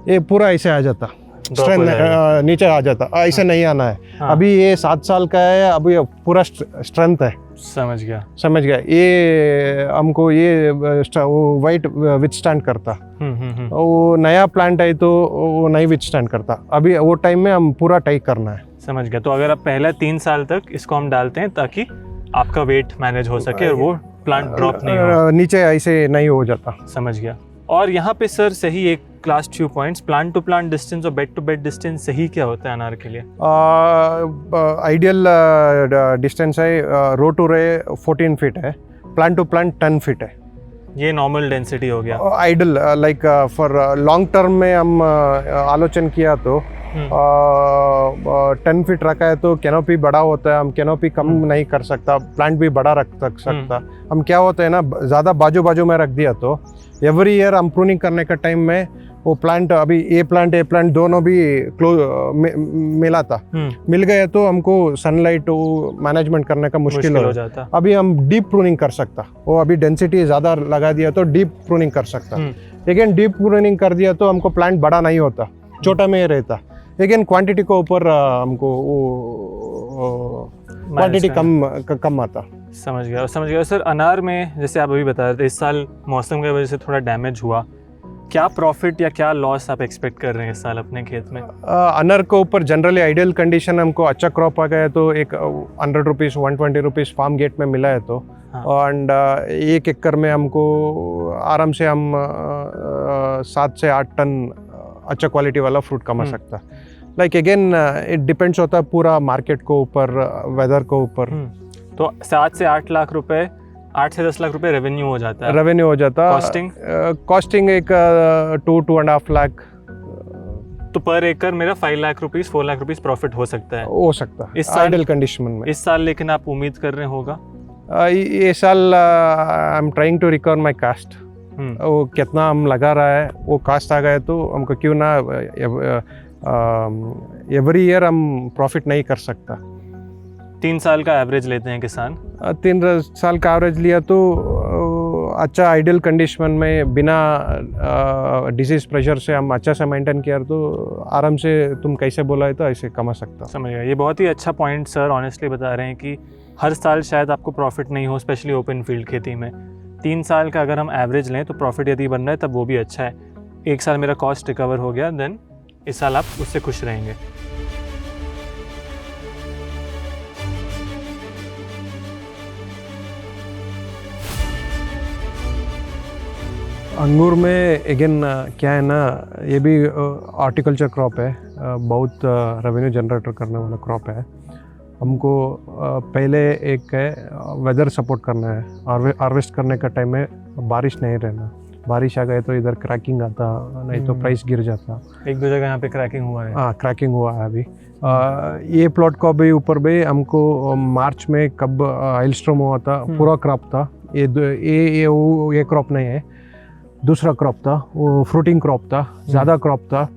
ये पूरा ऐसे आ जाता, स्ट्रेंथ नीचे आ जाता। ऐसे नहीं आना है। अभी ये 7 साल का है, अभी पूरा स्ट्रेंथ है। समझ गया। ये हमको ये वो वाइट विथस्टैंड करता। वो नया प्लांट है तो वो नहीं विथस्टैंड करता। अभी वो टाइम में हम पूरा टाई करना है। समझ गया। तो अगर आप पहला 3 साल तक इसको हम डालते हैं ताकि आपका वेट मैनेज हो सके और वो प्लांट ड्रॉप नहीं हो, नीचे ऐसे नहीं हो जाता। समझ गया। और यहाँ पे सर सही एक last few points, plant to plant distance और बेड टू बेड डिस्टेंस सही क्या होता है अनार के लिए? आइडियल डिस्टेंस है रो टू रे 14 फीट है, प्लांट टू प्लांट 10 फीट है। ये नॉर्मल डेंसिटी हो गया। Ideal like for long term में हम आलोचन किया तो 10 फीट रखा है तो कैनोपी बड़ा होता है। हम कैनोपी कम नहीं कर सकता, प्लांट भी बड़ा रख सकता। हम क्या होता है ना, ज़्यादा बाजू में रख दिया तो एवरी ईयर हम प्रूनिंग करने का टाइम में वो प्लांट, अभी ए प्लांट दोनों भी मिला था, मिल गए तो हमको सनलाइट मैनेजमेंट करने का मुश्किल हो जाता। अभी हम डीप प्रूनिंग कर सकता, वो अभी डेंसिटी ज़्यादा लगा दिया तो डीप प्रूनिंग कर सकता। लेकिन डीप प्रूनिंग कर दिया तो हमको प्लांट बड़ा नहीं होता, छोटा में ही रहता। लेकिन क्वांटिटी को ऊपर हमको वो क्वांटिटी कम आता। समझ गया सर। अनार में जैसे आप अभी बता रहे थे, इस साल मौसम की वजह से थोड़ा डैमेज हुआ, क्या प्रॉफिट या क्या लॉस आप एक्सपेक्ट कर रहे हैं इस साल अपने खेत में? अनार के ऊपर जनरली आइडियल कंडीशन, हमको अच्छा क्रॉप आ गया तो एक 100 रुपीज़ 120 रुपीज़ फार्म गेट में मिला है तो, एंड 1 एकड़ में हमको आराम से हम 7 से 8 टन अच्छा क्वालिटी वाला फ्रूट कमा सकता। लाइक अगेन इट डिपेंड्स होता है पूरा मार्केट को ऊपर, वेदर को ऊपर। तो 7 से 8 लाख रुपए, 8 से 10 लाख रुपए रेवेन्यू हो जाता है। कॉस्टिंग एक 2.5 लाख। तो पर एकड़ मेरा 5 lakh rupees 4 lakh rupees profit हो सकता है इस साल, आइडियल कंडीशन में। इस साल लेकिन आप उम्मीद कर रहे होगा? ये साल I am trying to recover my cost. वो कितना हम लगा रहा है, वो कास्ट आ गए तो हमको क्यों ना एवरी ईयर हम प्रॉफिट नहीं कर सकता। 3 साल का एवरेज लेते हैं किसान, 3 साल का एवरेज लिया तो अच्छा आइडियल कंडीशन में बिना डिजीज प्रेशर से हम अच्छा से मेंटेन किया तो आराम से तुम कैसे बोला है तो ऐसे कमा सकता। समझ गया। ये बहुत ही अच्छा पॉइंट सर ऑनेस्टली बता रहे हैं कि हर साल शायद आपको प्रॉफिट नहीं हो, स्पेशली ओपन फील्ड खेती में। 3 साल का अगर हम एवरेज लें तो प्रॉफिट यदि बन रहा है तब वो भी अच्छा है। 1 साल मेरा कॉस्ट रिकवर हो गया, देन इस साल आप उससे खुश रहेंगे। अंगूर में अगेन क्या है ना, ये भी हॉर्टिकल्चर क्रॉप है, बहुत रेवेन्यू जनरेटर करने वाला क्रॉप है। हमको पहले एक है वेदर सपोर्ट करना है, हार्वेस्ट करने का टाइम में बारिश नहीं रहना, बारिश आ गए तो इधर क्रैकिंग आता, नहीं तो प्राइस गिर जाता। एक दो जगह यहाँ पे क्रैकिंग हुआ है। हाँ, क्रैकिंग हुआ है अभी। ये प्लॉट को भी ऊपर भी हमको मार्च में कब हाइलस्टॉर्म हुआ था, पूरा क्रॉप था। ये क्रॉप नहीं है, दूसरा क्रॉप था, वो फ्रूटिंग क्रॉप था, ज़्यादा क्रॉप था।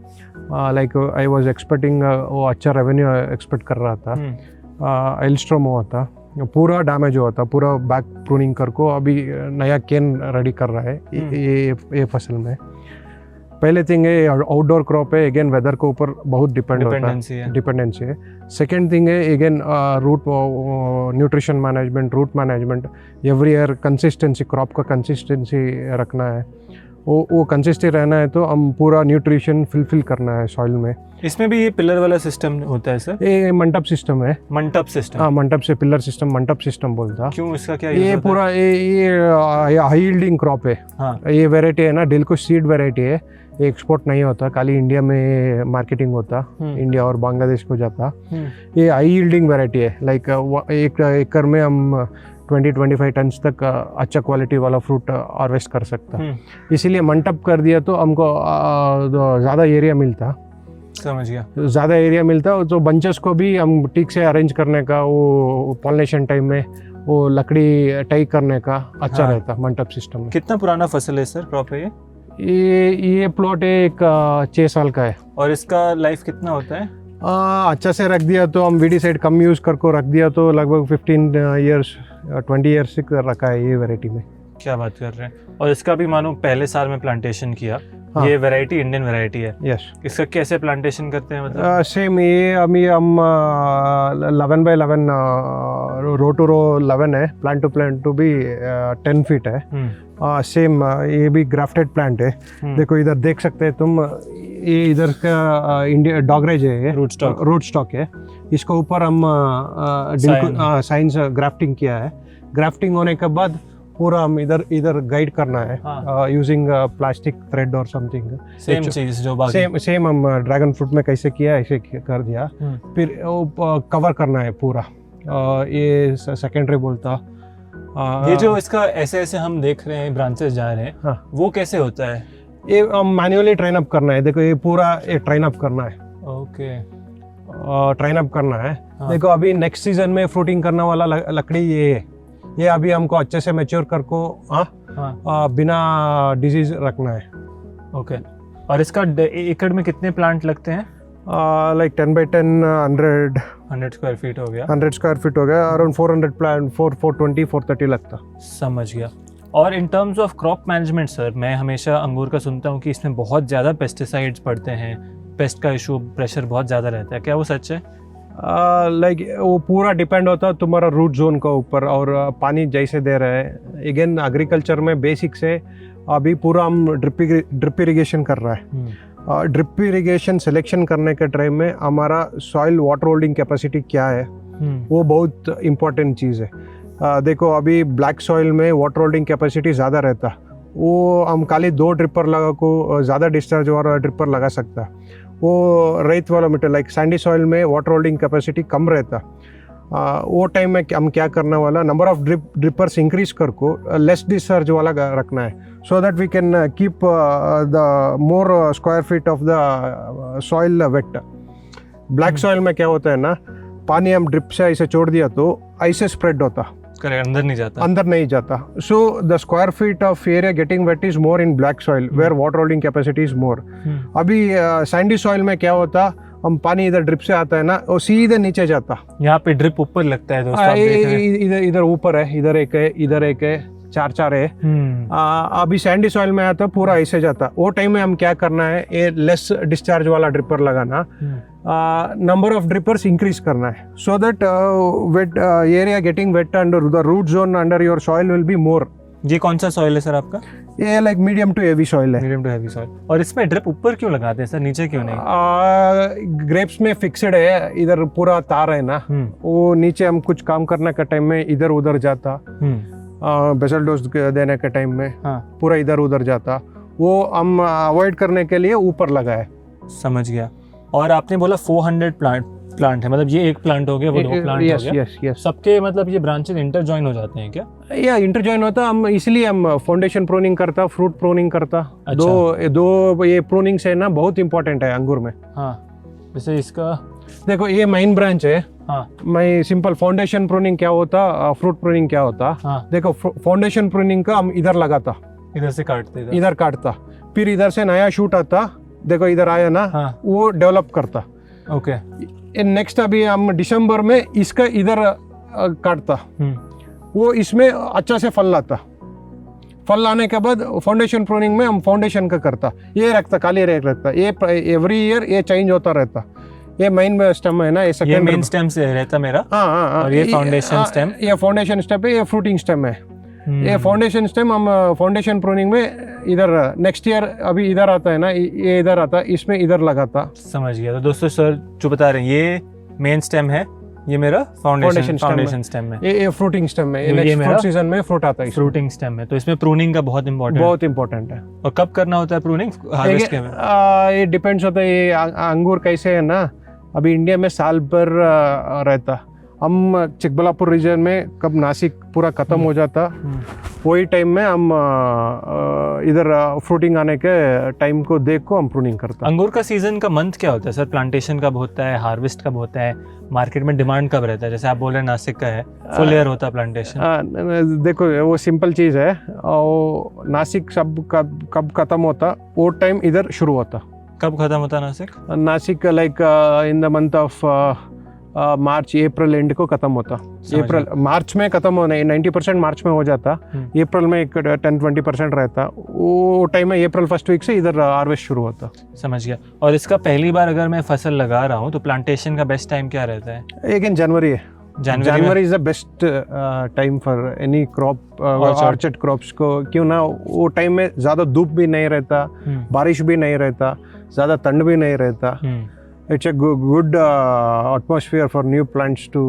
लाइक आई वाज एक्सपेक्टिंग, वो अच्छा रेवेन्यू एक्सपेक्ट कर रहा था। हाइलस्टॉर्म हुआ था, पूरा डैमेज हुआ था, पूरा बैक प्रूनिंग कर को अभी नया केन रेडी कर रहा है ये फसल में। पहले थिंग है आउटडोर क्रॉप है, अगेन वेदर के ऊपर बहुत डिपेंडेंसी है। सेकेंड थिंग है again root nutrition management, root management, every year consistency, crop का कंसिस्टेंसी रखना है। वो कंसिस्टेंसी रहना है तो हम पूरा न्यूट्रिशन फिल करना है सॉइल में। इसमें भी ये पिलर वाला सिस्टम होता है सर? ये मंटप सिस्टम है। मंटप सिस्टम? हाँ, मंटप से पिलर सिस्टम, मंटप सिस्टम बोलता। क्यों, इसका क्या ये पूरा ये हाई यील्डिंग क्रॉप है। हाँ। ये वेराइटी है ना, डिलको सीड वेराइटी है, ये एक्सपोर्ट नहीं होता, खाली इंडिया में मार्केटिंग होता, इंडिया और बांग्लादेश को जाता। ये हाई यील्डिंग वेराइटी है, लाइक एक एकड़ में हम 20-25 टन तक अच्छा क्वालिटी वाला फ्रूट हार्वेस्ट कर सकता। इसीलिए मंटप कर दिया तो हमको ज़्यादा एरिया मिलता। समझ गया। ज़्यादा एरिया मिलता तो बंचेस को भी हम ठीक से अरेंज करने का, वो पॉलिनेशन टाइम में वो लकड़ी टाई करने का अच्छा रहता मंटप सिस्टम में। कितना पुराना फसल है सर, क्रॉप है ये प्लॉट एक 6 साल का है। और इसका लाइफ कितना होता है? अच्छा से रख दिया तो हम वीडिसाइड कम यूज़ करके रख दिया तो लगभग 15 ईयर्स 20 ईयर्स तक रखा है ये वैरायटी में। क्या बात कर रहे हैं। और इसका भी मानो पहले साल में प्लांटेशन किया। हाँ। ये वैरायटी इंडियन वैरायटी है। यस। इसका कैसे प्लांटेशन करते हैं मतलब? सेम ये अभी हम 11x11 रो टू रो 11 है, प्लांट टू भी 10 फीट है। सेम ये भी ग्राफ्टेड प्लांट है। देखो इधर देख सकते हैं तुम, ये इधर का इंडिया डॉगरेज है, रूट स्टॉक है। इसके ऊपर हम साइंस ग्राफ्टिंग किया है। ग्राफ्टिंग होने के बाद पूरा हम इधर गाइड करना है यूजिंग प्लास्टिक थ्रेड और समथिंग। सेम चीज जो बाकी सेम हम ड्रैगन फ्रूट में कैसे किया ऐसे कर दिया। फिर वो कवर करना है पूरा, ये सेकेंडरी बोलता। ये जो इसका ऐसे हम देख रहे हैं ब्रांचेस जा रहे हैं, हाँ। वो कैसे होता है? ये मैन्युअली ट्रेन अप करना है। देखो ये पूरा ये ट्रेन अप करना है। ओके, ट्रेन अप करना है। हाँ। देखो अभी नेक्स्ट सीजन में फ्रूटिंग करने वाला लकड़ी ये है। ये अभी हमको अच्छे से मैच्योर कर को बिना डिजीज रखना है। ओके। और इसका एकड़ में कितने प्लांट लगते हैं? लाइक 10x10 100 स्क्वायर फीट हो गया। 100 स्क्वायर फीट हो गया। अराउंड 400 प्लांट 420 430 लगता। समझ गया। और in terms of crop management sir, मैं हमेशा अंगूर का सुनता हूँ कि इसमें बहुत ज़्यादा पेस्टिसाइड्स पड़ते हैं, पेस्ट का इशू, प्रेशर बहुत ज़्यादा रहता है, क्या वो सच है? लाइक वो पूरा डिपेंड होता है तुम्हारा रूट जोन का ऊपर और पानी जैसे दे रहे हैं। अगेन एग्रीकल्चर में बेसिक से अभी पूरा हम ड्रिप इरिगेशन कर रहा है। ड्रिप इरिगेशन सिलेक्शन करने के टाइम में हमारा सॉइल वाटर होल्डिंग कैपेसिटी क्या है, वो बहुत इम्पोर्टेंट चीज़ है। देखो अभी ब्लैक सॉइल में वाटर होल्डिंग कैपेसिटी ज़्यादा रहता, वो हम खाली 2 ड्रिपर लगा को ज़्यादा डिस्चार्ज वाला ड्रिपर लगा सकता। वो रेत वाला मिट्टी लाइक सैंडी सॉइल में वाटर होल्डिंग कैपेसिटी कम रहता। वो टाइम में हम क्या करने वाला, नंबर ऑफ ड्रिपर्स इंक्रीज कर को लेस डिस्चार्ज वाला रखना है, so that we can keep the more square feet of the soil wet. Black soil में क्या होता है ना, पानी हम ड्रिप से ऐसे छोड़ दिया तो ऐसे स्प्रेड होता, अंदर नहीं जाता। So the square feet of area getting wet is more in black soil where water holding capacity is more. अभी सैंडी सॉइल में क्या होता, हम पानी इधर ड्रिप से आता है ना, वो सीधे नीचे जाता। यहाँ पे ड्रिप ऊपर लगता है दोस्तों, इधर ऊपर है, इधर एक है, इधर एक है, 4 है। अभी सैंडी सॉइल में आता पूरा ऐसे जाता। वो टाइम में हम क्या करना है, ये लेस डिस्चार्ज वाला ड्रिपर लगाना, नंबर ऑफ ड्रिपर्स इंक्रीज करना है, so that wet area getting wet under the root zone under your soil will be more. ये कौन सा सॉइल है सर आपका? ये like medium to heavy soil है। Medium to heavy soil. और इसमें ड्रिप ऊपर क्यों लगाते हैं सर, नीचे क्यों नहीं? ग्रेप्स में फिक्स्ड है, इधर पूरा तार है ना, वो नीचे हम कुछ काम करने का टाइम में इधर उधर जाता। बेसल डोज देने के टाइम में पूरा इधर उधर जाता। वो हम अवॉइड करने के लिए ऊपर लगाए। समझ गया। और आपने बोला 400 प्लांट है, मतलब ये एक प्लांट हो गया, वो 2 प्लांट हो गया। यस। सबके मतलब ये ब्रांचेस इंटर जॉइन हो जाते हैं क्या? या इंटर जॉइन होता, हम इसलिए हम फाउंडेशन प्रूनिंग करता, फ्रूट प्रूनिंग करता। अच्छा। दो ये प्रूनिंग्स है ना, बहुत इंपॉर्टेंट है अंगूर में। हाँ, जैसे इसका देखो ये मेन ब्रांच है। हाँ मैं सिंपल फाउंडेशन प्रूनिंग क्या होता, फ्रूट प्रूनिंग क्या होता। हाँ, देखो फाउंडेशन प्रूनिंग का हम इधर लगाता, इधर से काटते इधर। इधर काटता, फिर इधर से नया शूट आता, देखो इधर आया ना। हाँ। वो डेवलप करता। ओके। नेक्स्ट अभी हम दिसंबर में इसका इधर काटता, वो इसमें अच्छा से फल लाता। फल लाने के बाद फाउंडेशन प्रूनिंग में हम फाउंडेशन का करता, ये रखता, काली रेख रखता। ये एवरी ईयर ये चेंज होता रहता। ये मेन स्टेम है ना, ये मेन स्टेम से रहता मेरा। हाँ। और ये फाउंडेशन स्टेम, ये फाउंडेशन स्टेम है, ये फ्रूटिंग स्टेम है। ये फाउंडेशन स्टेम हम फाउंडेशन प्रूनिंग में इधर नेक्स्ट ईयर अभी इधर आता है ना, ये इधर आता, इसमें इधर लगाता। समझ गया। तो दोस्तों सर जो बता रहे हैं, ये मेन स्टेम है, ये मेरा फाउंडेशन स्टेम है। ये फ्रूटिंग स्टेम है, ये नेक्स्ट मेरा फ्रूट सीजन में फ्रूट आता है। फ्रूटिंग स्टेम है, तो इसमें प्रूनिंग का बहुत इंपॉर्टेंट है। और कब करना होता है प्रूनिंग? हार्वेस्ट के में ये डिपेंड्स होता है, ये अंगूर कैसे है ना, अभी इंडिया में साल भर रहता। हम चिकबल्लापुर रीजन में कब नासिक पूरा खत्म हो जाता, वही टाइम में हम इधर फ्रूटिंग आने के टाइम को देख को हम प्रूनिंग करता। अंगूर का सीजन का मंथ क्या होता है सर? प्लांटेशन कब होता है, हार्वेस्ट कब होता है, मार्केट में डिमांड कब रहता है? जैसे आप बोल रहे हैं नासिक का है, फुल ईयर होता है प्लांटेशन। देखो वो सिंपल चीज़ है, और नासिक सब कब खत्म होता, वो टाइम इधर शुरू होता। कब खत्म होता Nashik? Nashik like in the month of March, April and को खत्म होता। अप्रैल मार्च में खत्म होना, 90% मार्च में हो जाता। अप्रैल में एक 10-20% रहता। वो टाइम में अप्रैल फर्स्ट वीक से इधर हार्वेस्ट शुरू होता। समझ गया। और इसका पहली बार अगर मैं फसल लगा रहा हूँ तो प्लांटेशन का बेस्ट टाइम क्या रहता है? अगेन जनवरी है। जनवरी is the best time for any crop, orchard crops को। क्यों ना, वो टाइम में ज़्यादा धूप भी नहीं रहता, बारिश भी नहीं रहता, ज़्यादा ठंड भी नहीं रहता। It's a good atmosphere for new plants to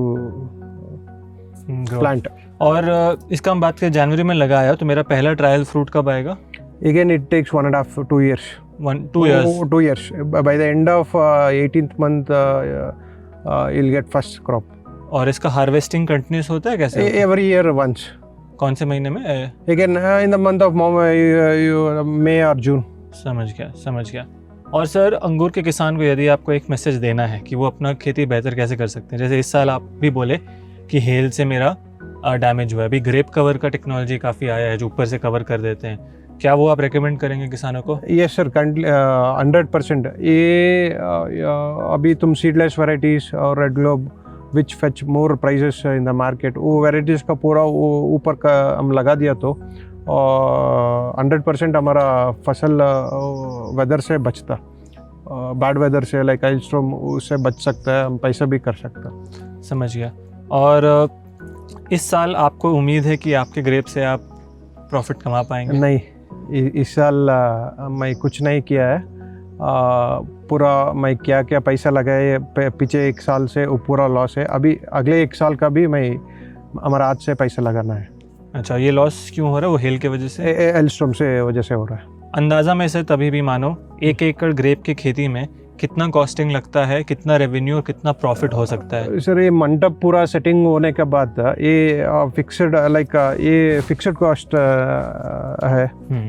plant. और इसका हम बात करें, जनवरी में लगाया तो मेरा पहला ट्रायल फ्रूट कब आएगा? Again it takes 1.5-2 years. 2 years. 2 years. By the end of 18th month you'll get first crop. और इसका हार्वेस्टिंग कंटिन्यूस होता है कैसे? Every year once. कौन से महीने में? Again in the month of May or June. समझ गया। और सर अंगूर के किसान को यदि आपको एक मैसेज देना है कि वो अपना खेती बेहतर कैसे कर सकते हैं, जैसे इस साल आप भी बोले कि हेल से मेरा डैमेज हुआ है, अभी ग्रेप कवर का टेक्नोलॉजी काफ़ी आया है जो ऊपर से कवर कर देते हैं, क्या वो आप रेकमेंड करेंगे किसानों को? Yes sir, 100%। ये अभी तुम सीडलेस वैरायटीज और red globe which fetch more prices in the market, वो वैरायटीज़ का पूरा वो ऊपर का हम लगा दिया तो 100% हमारा फसल वेदर से बचता, बैड वेदर से लाइक आइलस्टॉर्म, उससे बच सकता है, हम पैसा भी कर सकता। समझ गया। और इस साल आपको उम्मीद है कि आपके ग्रेप से आप प्रॉफिट कमा पाएंगे? नहीं, इस साल मैं कुछ नहीं किया है। पूरा मैं क्या क्या पैसा लगाए पीछे एक साल से वो पूरा लॉस है। अभी अगले एक साल का भी मैं हमारा आज से पैसा लगाना है। अच्छा, ये लॉस क्यों हो रहा है? वो हेल के वजह से, एल्स्ट्रॉम से वजह से हो रहा है। अंदाज़ा में से तभी भी मानो 1 एकड़ ग्रेप की खेती में कितना कॉस्टिंग लगता है, कितना रेवेन्यू और कितना प्रॉफिट हो सकता है? सर ये मंडप पूरा सेटिंग होने के बाद ये फिक्स्ड लाइक ये फिक्स्ड कॉस्ट है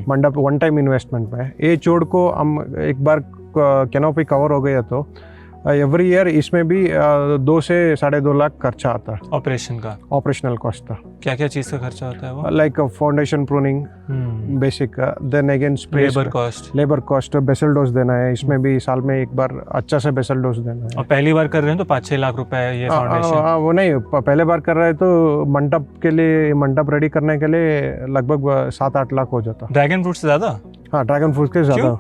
मंडप, वन टाइम इन्वेस्टमेंट में। ये छोड़ को हम एक बार कैनोपी कवर हो गया तो एवरी ईयर इसमें भी 2 से 2.5 लाख खर्चा आता है ऑपरेशन का। ऑपरेशनल कॉस्ट था। क्या क्या चीज़ का खर्चा होता है वो? Like foundation pruning basic, then again spray, labour cost, basal dose देना है, इसमें भी साल में एक बार अच्छा से बेसल डोज देना है। और पहली बार कर रहे हैं तो 5-6 लाख रुपए ये फाउंडेशन? वो नहीं, पहले बार कर रहे हैं तो मंडप के लिए, मंडप रेडी करने के लिए लगभग 7-8 लाख हो जाता। ड्रैगन फ्रूट से ज़्यादा? हाँ, ड्रैगन फ्रूट के ज़्यादा।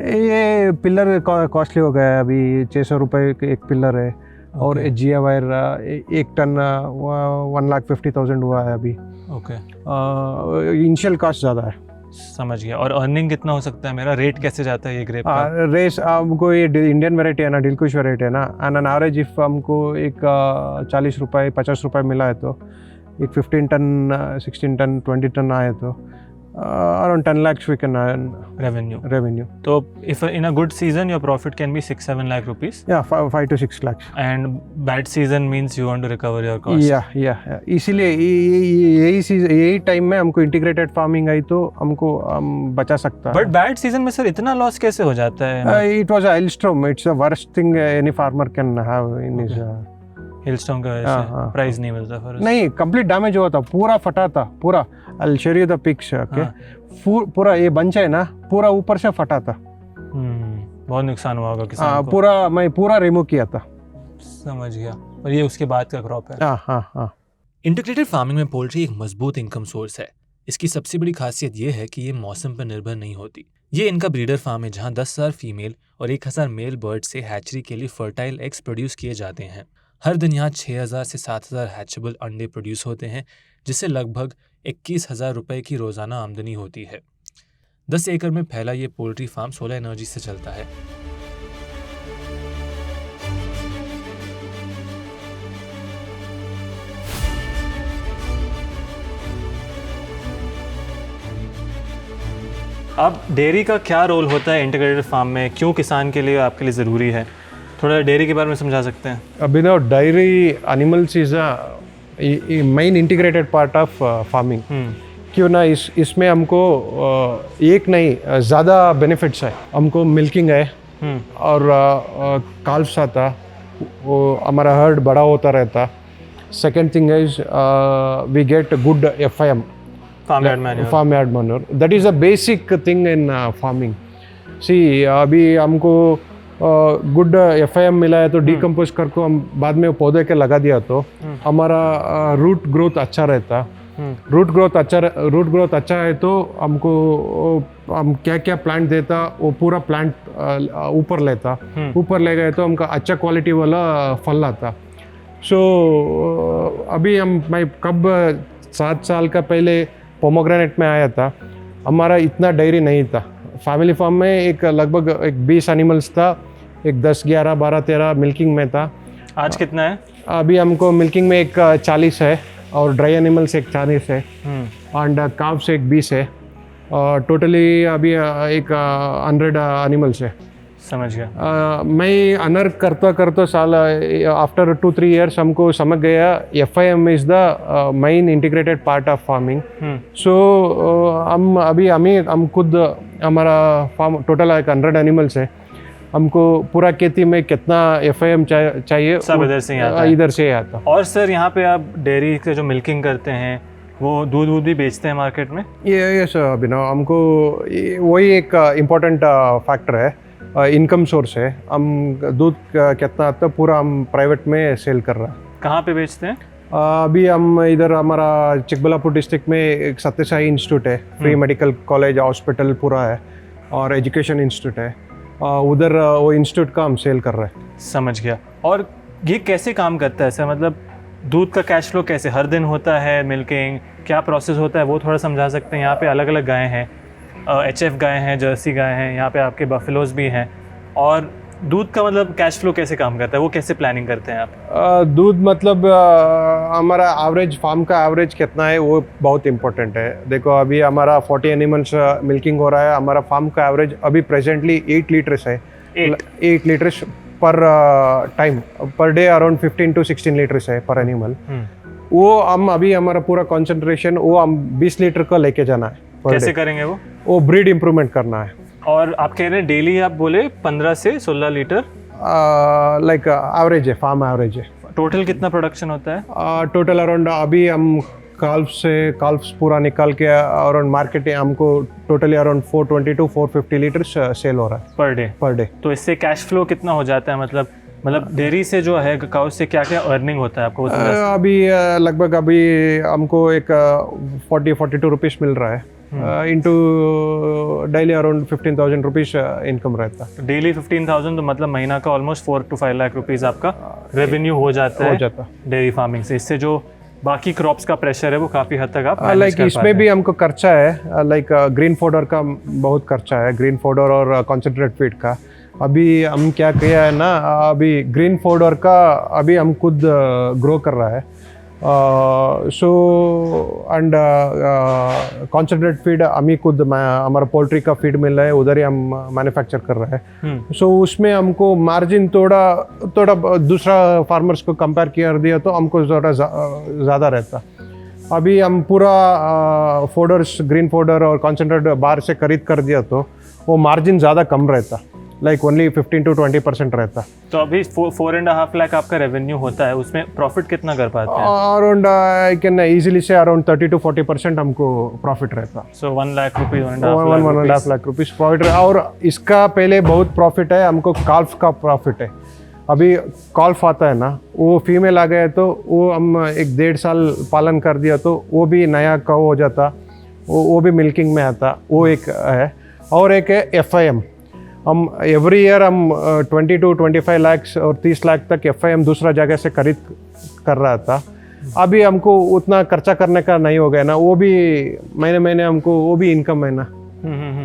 ये पिलर कॉस्टली हो गया है, अभी 600 रुपये एक पिलर है। और जिया वायर 1 टन 1,50,000 हुआ है अभी। ओके। इनिशियल कॉस्ट ज़्यादा है। समझ गया। और अर्निंग कितना हो सकता है मेरा? रेट कैसे जाता है ये ग्रेप का? रेस हमको ये इंडियन वेराइटी है ना, दिलकुश वेराइटी है ना, एन एवरेज इफ हमको एक 40 रुपये 50 रुपये मिला है तो एक 15 टन 16 टन 20 टन आए तो around 10 lakhs we can earn revenue. So if in a good season your profit can be 6-7 lakh rupees. Yeah, 5 to 6 lakhs. And bad season means you want to recover your cost. Yeah. इसीलिए यही टाइम में हमको इंटीग्रेटेड फार्मिंग आई तो हमको बचा सकता है. But bad season में सर इतना लॉस कैसे हो जाता है? It was a hailstorm. It's the worst thing any farmer can have in his. Hailstorm का वजह प्राइस नहीं मिलता फिर. नहीं, कंप्लीट डैमेज हुआ था, पूरा फटा था, पूरा. I'll show you the pics. Okay. पूरा ये बंच है ना, पूरा ऊपर से फटा था. बहुत नुकसान हुआ होगा किसान को. मैं पूरा रिमूव किया था. समझ गया. और ये उसके बाद का क्रॉप है. हाँ. इंटीग्रेटेड फार्मिंग में पोल्ट्री एक मजबूत इनकम सोर्स है. इसकी सबसे बड़ी खासियत ये है कि ये मौसम पर निर्भर नहीं होती. ये इनका ब्रीडर फार्म है जहाँ 10,000 फीमेल और 1,000 मेल बर्ड से हैचरी के लिए फर्टाइल एग्स प्रोड्यूस किए जाते हैं. हर दिन यहाँ 6,000 से 7,000 हैचेबल अंडे प्रोड्यूस होते हैं, जिससे लगभग 21,000 रुपये की रोज़ाना आमदनी होती है. 10 एकड़ में फैला ये पोल्ट्री फार्म सोलर एनर्जी से चलता है. अब डेयरी का क्या रोल होता है इंटीग्रेटेड फार्म में, क्यों किसान के लिए आपके लिए ज़रूरी है? थोड़ा डेयरी के बारे में समझा सकते हैं. अभी ना dairy animals is main integrated part of farming. क्यों ना इसमें हमको एक नहीं ज़्यादा बेनिफिट्स है. हमको मिल्किंग है और काल्व्स आता, वो हमारा हर्ड बड़ा होता रहता. Second thing is we get good FIM, farm yard manure. That is a basic thing in farming. See, अभी हमको गुड FIM मिला है तो डिकम्पोज करके हम बाद में पौधे के लगा दिया तो हमारा रूट ग्रोथ अच्छा रहता. रूट ग्रोथ अच्छा है तो हमको हम क्या प्लांट देता वो पूरा प्लांट ऊपर लेता. ऊपर ले गए तो हमको अच्छा क्वालिटी वाला फल आता. सो अभी मैं कब 7 साल का पहले पोमोग्रेनेट में आया था, हमारा इतना डेयरी नहीं था. फैमिली फार्म में एक लगभग 20 एनिमल्स था, एक 10, 11, 12, 13 मिल्किंग में था. आज कितना है? अभी हमको मिल्किंग में एक 40 है और ड्राई एनिमल्स एक 40 है एंड काव्स एक 20 है. टोटली अभी एक 100 एनिमल्स है. समझ गया. मैं अनर करता साल आफ्टर 2-3 years हमको समझ गया FIM is the main integrated part of farming. So हम खुद हमारा फार्म टोटल एक 100 एनिमल्स है. हमको पूरा खेती में कितना FIM चाहिए सब इधर से आता. और सर यहाँ पे आप डेयरी से जो मिल्किंग करते हैं वो दूध भी बेचते हैं मार्केट में? ये सर अभिनव, हमको वही एक इम्पोर्टेंट फैक्टर है, इनकम सोर्स है. हम दूध कितना आता पूरा हम प्राइवेट में सेल कर रहा है. कहाँ पे बेचते हैं? अभी हम इधर हमारा चिकबल्लापुर डिस्ट्रिक्ट में एक सत्यसाई इंस्टीट्यूट है, फ्री मेडिकल कॉलेज हॉस्पिटल पूरा है और एजुकेशन इंस्टीट्यूट है. उधर वो इंस्टीट्यूट का हम सेल कर रहे हैं. समझ गया. और ये कैसे काम करता है सर, मतलब दूध का कैश फ्लो कैसे हर दिन होता है, मिल्किंग क्या प्रोसेस होता है वो थोड़ा समझा सकते हैं? यहाँ पे अलग अलग गायें हैं, HF गाय हैं, जर्सी गाय हैं, यहाँ पे आपके बफेलोज भी हैं. और दूध का मतलब कैश फ्लो कैसे काम करता है, वो कैसे प्लानिंग करते हैं आप? दूध मतलब हमारा एवरेज फार्म का एवरेज कितना है वो बहुत इंपॉर्टेंट है. देखो अभी हमारा 40 एनिमल्स मिल्किंग हो रहा है. हमारा फार्म का एवरेज अभी प्रेजेंटली 8 लीटर्स है. 8 लीटर्स पर time, per day around 15 to 16 litres है पर एनिमल. वो हम अभी हमारा पूरा कॉन्सेंट्रेशन वो हम 20 लीटर का लेके जाना है. कैसे करेंगे वो ब्रीड इम्प्रूवमेंट करना है. और आप कह रहे हैं डेली आप बोले 15 से 16 लीटर लाइक एवरेज है, फार्म एवरेज है. टोटल कितना प्रोडक्शन होता है? टोटल अराउंड अभी हम काल्व्स पूरा निकाल के अराउंड मार्केट हमको totally around 420 to 450 litres sale हो रहा है पर डे. तो इससे कैश फ्लो कितना हो जाता है, मतलब डेयरी से जो है काउ से क्या क्या अर्निंग होता है आपको? अभी लगभग अभी हमको एक 40-42 रुपीज़ मिल रहा है. Into daily around 15,000 rupees income रहता है. डेली 15,000 तो मतलब महीना का ऑलमोस्ट 4 to 5 लाख रुपीज़ आपका रेवेन्यू हो जाता है डेयरी फार्मिंग से. इससे जो बाकी क्रॉप्स का प्रेशर है वो काफ़ी हद तक आप लाइक इसमें भी हमको खर्चा है. लाइक ग्रीन फोडर का बहुत खर्चा है, ग्रीन फोडर और कॉन्सेंट्रेट फीड का. अभी हम क्या किया है ना, अभी ग्रीन फोडर का अभी हम खुद ग्रो कर रहा है. सो एंड कॉन्सेंट्रेट फीड हमें खुद हमारा पोल्ट्री का फीड मिल रहा है, उधर ही हम मैन्युफैक्चर कर रहे हैं। सो उसमें हमको मार्जिन थोड़ा दूसरा फार्मर्स को कंपेयर कर दिया तो हमको थोड़ा ज़्यादा रहता। अभी हम पूरा फोडर्स, ग्रीन फोडर और कॉन्सेंट्रेट बाहर से खरीद कर दिया तो वो मार्जिन ज़्यादा कम रहता, लाइक ओनली 15 to 20% रहता। तो अभी 4.5 लाख आपका रेवेन्यू होता है, उसमें प्रॉफिट कितना कर पाते हैं? अराउंड आई कैन इजीली से अराउंड 30 to 40% हमको प्रॉफिट रहता। सो 1 lakh rupees, 1.5 lakh rupees profit है। और इसका पहले बहुत प्रॉफिट है हमको, काल्फ का प्रॉफिट है। अभी काल्फ आता है ना, वो फीमेल आ गए तो वो हम 1.5 साल पालन कर दिया तो वो भी नया काऊ हो जाता, वो भी मिल्किंग में आता, वो एक है। और एक है FIM, हम एवरी ईयर हम 20 to 25 लाख और 30 लाख तक FIM दूसरा जगह से खरीद कर रहा था। अभी हमको उतना खर्चा करने का नहीं हो गया ना, वो भी महीने हमको वो भी इनकम है ना,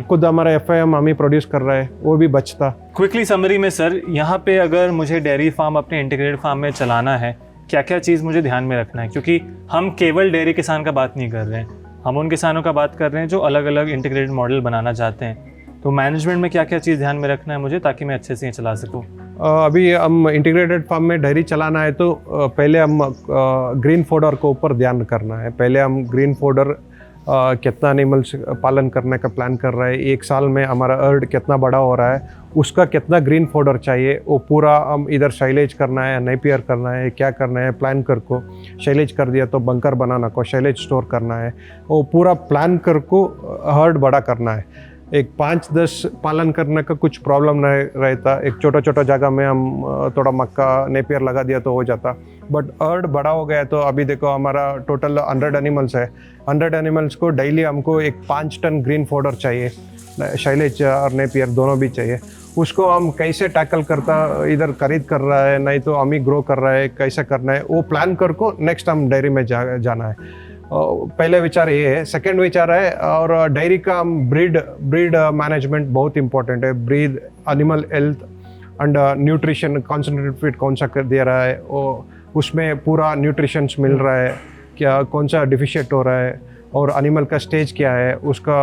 खुद हमारा FIM हम ही प्रोड्यूस कर रहा है, वो भी बचता। क्विकली समरी में सर, यहाँ पे अगर मुझे डेयरी फार्म अपने इंटीग्रेटेड फार्म में चलाना है, क्या क्या चीज़ मुझे ध्यान में रखना है? क्योंकि हम केवल डेयरी किसान का बात नहीं कर रहे हैं, हम उन किसानों का बात कर रहे हैं जो अलग अलग इंटीग्रेटेड मॉडल बनाना चाहते हैं। तो मैनेजमेंट में क्या क्या चीज़ ध्यान में रखना है मुझे, ताकि मैं अच्छे से ये चला सकूँ? अभी हम इंटीग्रेटेड फार्म में डेयरी चलाना है तो पहले हम ग्रीन फोडर को ऊपर ध्यान करना है। पहले हम ग्रीन फोडर कितना एनिमल्स पालन करने का प्लान कर रहा है, 1 साल में हमारा अर्ड कितना बड़ा हो रहा है, उसका कितना ग्रीन फोडर चाहिए, वो पूरा हम इधर साइलेज करना है, नेपियर करना है, क्या करना है प्लान कर को। साइलेज कर दिया तो बंकर बनाना को, साइलेज स्टोर करना है, वो पूरा प्लान कर को हर्ड बड़ा करना है। एक 5-10 पालन करने का कुछ प्रॉब्लम नहीं रहता, एक छोटा जगह में हम थोड़ा मक्का नेपियर लगा दिया तो हो जाता। बट अर्ड बड़ा हो गया तो अभी देखो हमारा टोटल 100 एनिमल्स है, 100 एनिमल्स को डेली हमको एक 5 टन ग्रीन फोडर चाहिए, शैलेज और नेपियर दोनों भी चाहिए। उसको हम कैसे टैकल करता, इधर खरीद कर रहा है नहीं तो हम ही ग्रो कर रहा है, कैसे करना है वो प्लान कर को नेक्स्ट हम डेयरी में जाना है। पहले विचार ये है। सेकंड विचार है, और डेयरी का हम ब्रीड मैनेजमेंट बहुत इंपॉर्टेंट है। Breed, animal health and nutrition, concentrated feed कौन सा कर दे रहा है, उसमें पूरा न्यूट्रिशंस मिल रहा है क्या, कौन सा डिफिशिएंट हो रहा है, और एनिमल का स्टेज क्या है, उसका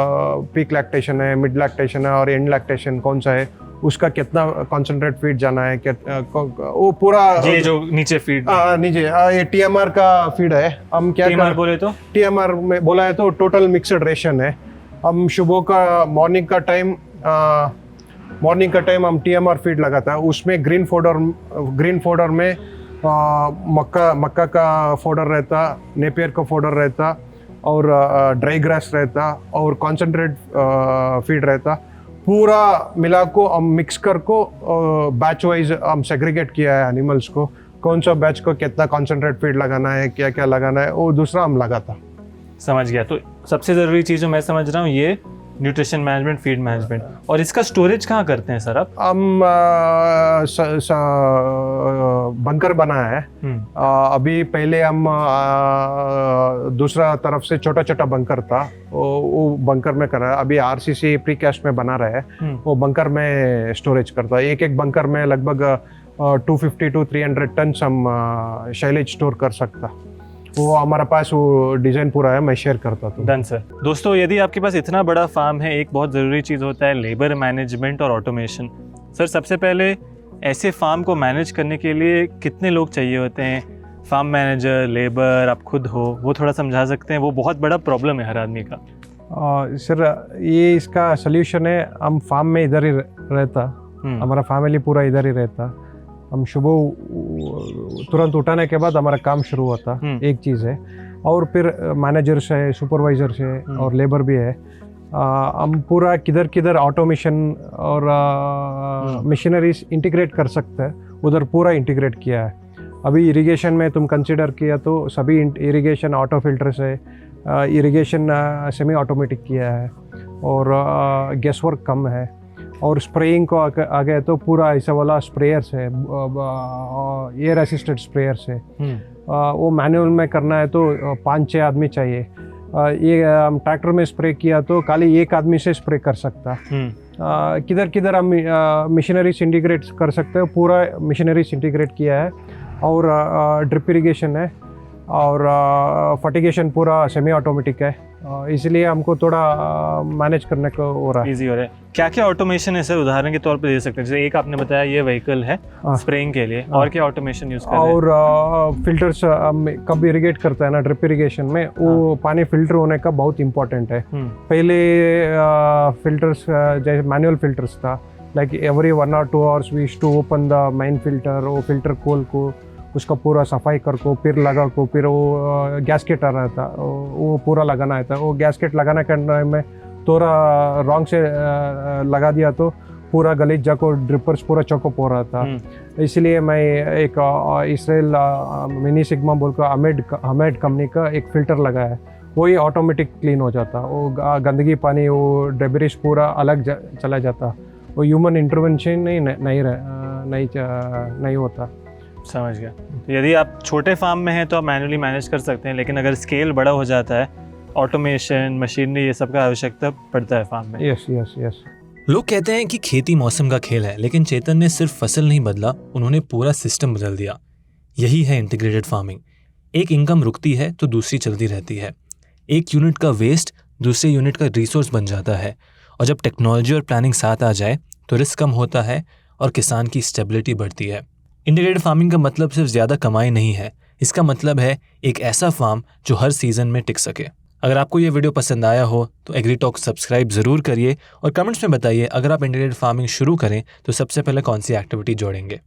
पीक लैक्टेशन है, मिड लैक्टेशन है और एंड लैक्टेशन कौन सा है, उसका कितना कॉन्सेंट्रेट फीड जाना है, वो पूरा ये जो नीचे फीड नीचे ये TMR का फीड है। हम क्या TMR बोले तो TMR में बोला है तो टोटल मिक्सड रेशन है। हम सुबह का मॉर्निंग का टाइम हम TMR फीड लगाता है। उसमें ग्रीन फोडर में मक्का का फोडर रहता, नेपियर का फोडर रहता और ड्राई ग्रास रहता और कॉन्सेंट्रेट फीड रहता। पूरा मिला को हम मिक्स कर को बैच वाइज हम सेग्रीगेट किया है एनिमल्स को, कौन सा बैच को कितना कॉन्सेंट्रेट फीड लगाना है, क्या क्या लगाना है, वो दूसरा हम लगाता। समझ गया। तो सबसे ज़रूरी चीज़ जो मैं समझ रहा हूँ ये न्यूट्रिशन मैनेजमेंट, फीड मैनेजमेंट। और इसका स्टोरेज कहाँ करते हैं सर आप? हम बंकर बनाया है। अभी पहले हम दूसरा तरफ से छोटा बंकर था, वो बंकर में कर रहा है। अभी RCC प्रीकास्ट में बना रहा है, वो बंकर में स्टोरेज करता है। एक बंकर में लगभग 250 to 300 टन हम शैलेज स्टोर कर सकता। वो हमारा पास वो डिज़ाइन पूरा है, मैं शेयर करता था। Done sir. दोस्तों, यदि आपके पास इतना बड़ा फार्म है, एक बहुत ज़रूरी चीज़ होता है लेबर मैनेजमेंट और ऑटोमेशन। सर, सबसे पहले ऐसे फार्म को मैनेज करने के लिए कितने लोग चाहिए होते हैं? फार्म मैनेजर, लेबर, आप खुद हो, वो थोड़ा समझा सकते हैं? वो बहुत बड़ा प्रॉब्लम है हर आदमी का। सर, ये इसका सोल्यूशन है, हम फार्म में इधर ही रहता, हमारा फैमिली पूरा इधर ही रहता। हम सुबह तुरंत उठाने के बाद हमारा काम शुरू होता, एक चीज़ है। और फिर मैनेजर्स है, सुपरवाइजर्स है और लेबर भी है। हम पूरा किधर ऑटोमेशन और मशीनरीज इंटीग्रेट कर सकते हैं, उधर पूरा इंटीग्रेट किया है। अभी इरिगेशन में तुम कंसिडर किया तो सभी इरिगेशन ऑटो फिल्टर से, इरिगेशन सेमी ऑटोमेटिक किया है और गैस वर्क कम है। और स्प्रेइंग को आ गए तो पूरा ऐसा वाला स्प्रेयर्स है, एयर असिस्टेड स्प्रेयर्स है। वो मैनुअल में करना है तो 5-6 आदमी चाहिए। ये हम ट्रैक्टर में स्प्रे किया तो खाली एक आदमी से स्प्रे कर सकता। किधर हम मशीनरीज इंटीग्रेट कर सकते हैं, पूरा मशीनरीज इंटीग्रेट किया है। और ड्रिप इरिगेशन है, और फर्टिगेशन पूरा सेमी ऑटोमेटिक है, इसलिए हमको थोड़ा मैनेज करने को हो रहा है। ईजी हो रहा है। क्या क्या ऑटोमेशन है सर, उदाहरण के तौर पे दे सकते हैं? जैसे एक आपने बताया ये व्हीकल है हाँ। स्प्रेइंग के लिए, और क्या ऑटोमेशन यूज कर रहे हैं? और फिल्टर्स कब इरिगेट करता है ना ड्रिप इरिगेशन में, वो पानी फिल्टर होने का बहुत इंपॉर्टेंट है। पहले फिल्टर्स जैसे मैनुअल फिल्टर्स था, like every 1 or 2 hours we used to open the main filter, वो फिल्टर खोल को उसका पूरा सफाई कर को फिर लगा को, फिर वो गैसकेट आ रहा था वो पूरा लगाना था। वो गैसकेट लगाना के टाइम में थोड़ा रॉन्ग से लगा दिया तो पूरा गलीच जाको ड्रिपर्स पूरा चौकअप हो रहा था। इसलिए मैं एक इसराइल मिनी सिग्मा बोल कर हमेड कंपनी का एक फ़िल्टर लगाया है, वही ऑटोमेटिक क्लीन हो जाता। वो गंदगी पानी वो डेब्रिस पूरा अलग चला जाता, वो ह्यूमन इंटरवेंशन नहीं होता। समझ गया। तो यदि आप छोटे फार्म में हैं तो आप मैनुअली मैनेज कर सकते हैं, लेकिन अगर स्केल बड़ा हो जाता है, ऑटोमेशन, मशीनरी, ये सब का आवश्यकता पड़ता है फार्म में। Yes yes yes. लोग कहते हैं कि खेती मौसम का खेल है, लेकिन चेतन ने सिर्फ फसल नहीं बदला, उन्होंने पूरा सिस्टम बदल दिया। यही है इंटीग्रेटेड फार्मिंग। एक इनकम रुकती है तो दूसरी चलती रहती है। एक यूनिट का वेस्ट दूसरे यूनिट का रिसोर्स बन जाता है, और जब टेक्नोलॉजी और प्लानिंग साथ आ जाए तो रिस्क कम होता है और किसान की स्टेबिलिटी बढ़ती है। इंटीग्रेटेड फार्मिंग का मतलब सिर्फ ज़्यादा कमाई नहीं है, इसका मतलब है एक ऐसा फार्म जो हर सीज़न में टिक सके। अगर आपको ये वीडियो पसंद आया हो तो एग्री टॉक सब्सक्राइब ज़रूर करिए, और कमेंट्स में बताइए अगर आप इंटीग्रेटेड फार्मिंग शुरू करें तो सबसे पहले कौन सी एक्टिविटी जोड़ेंगे।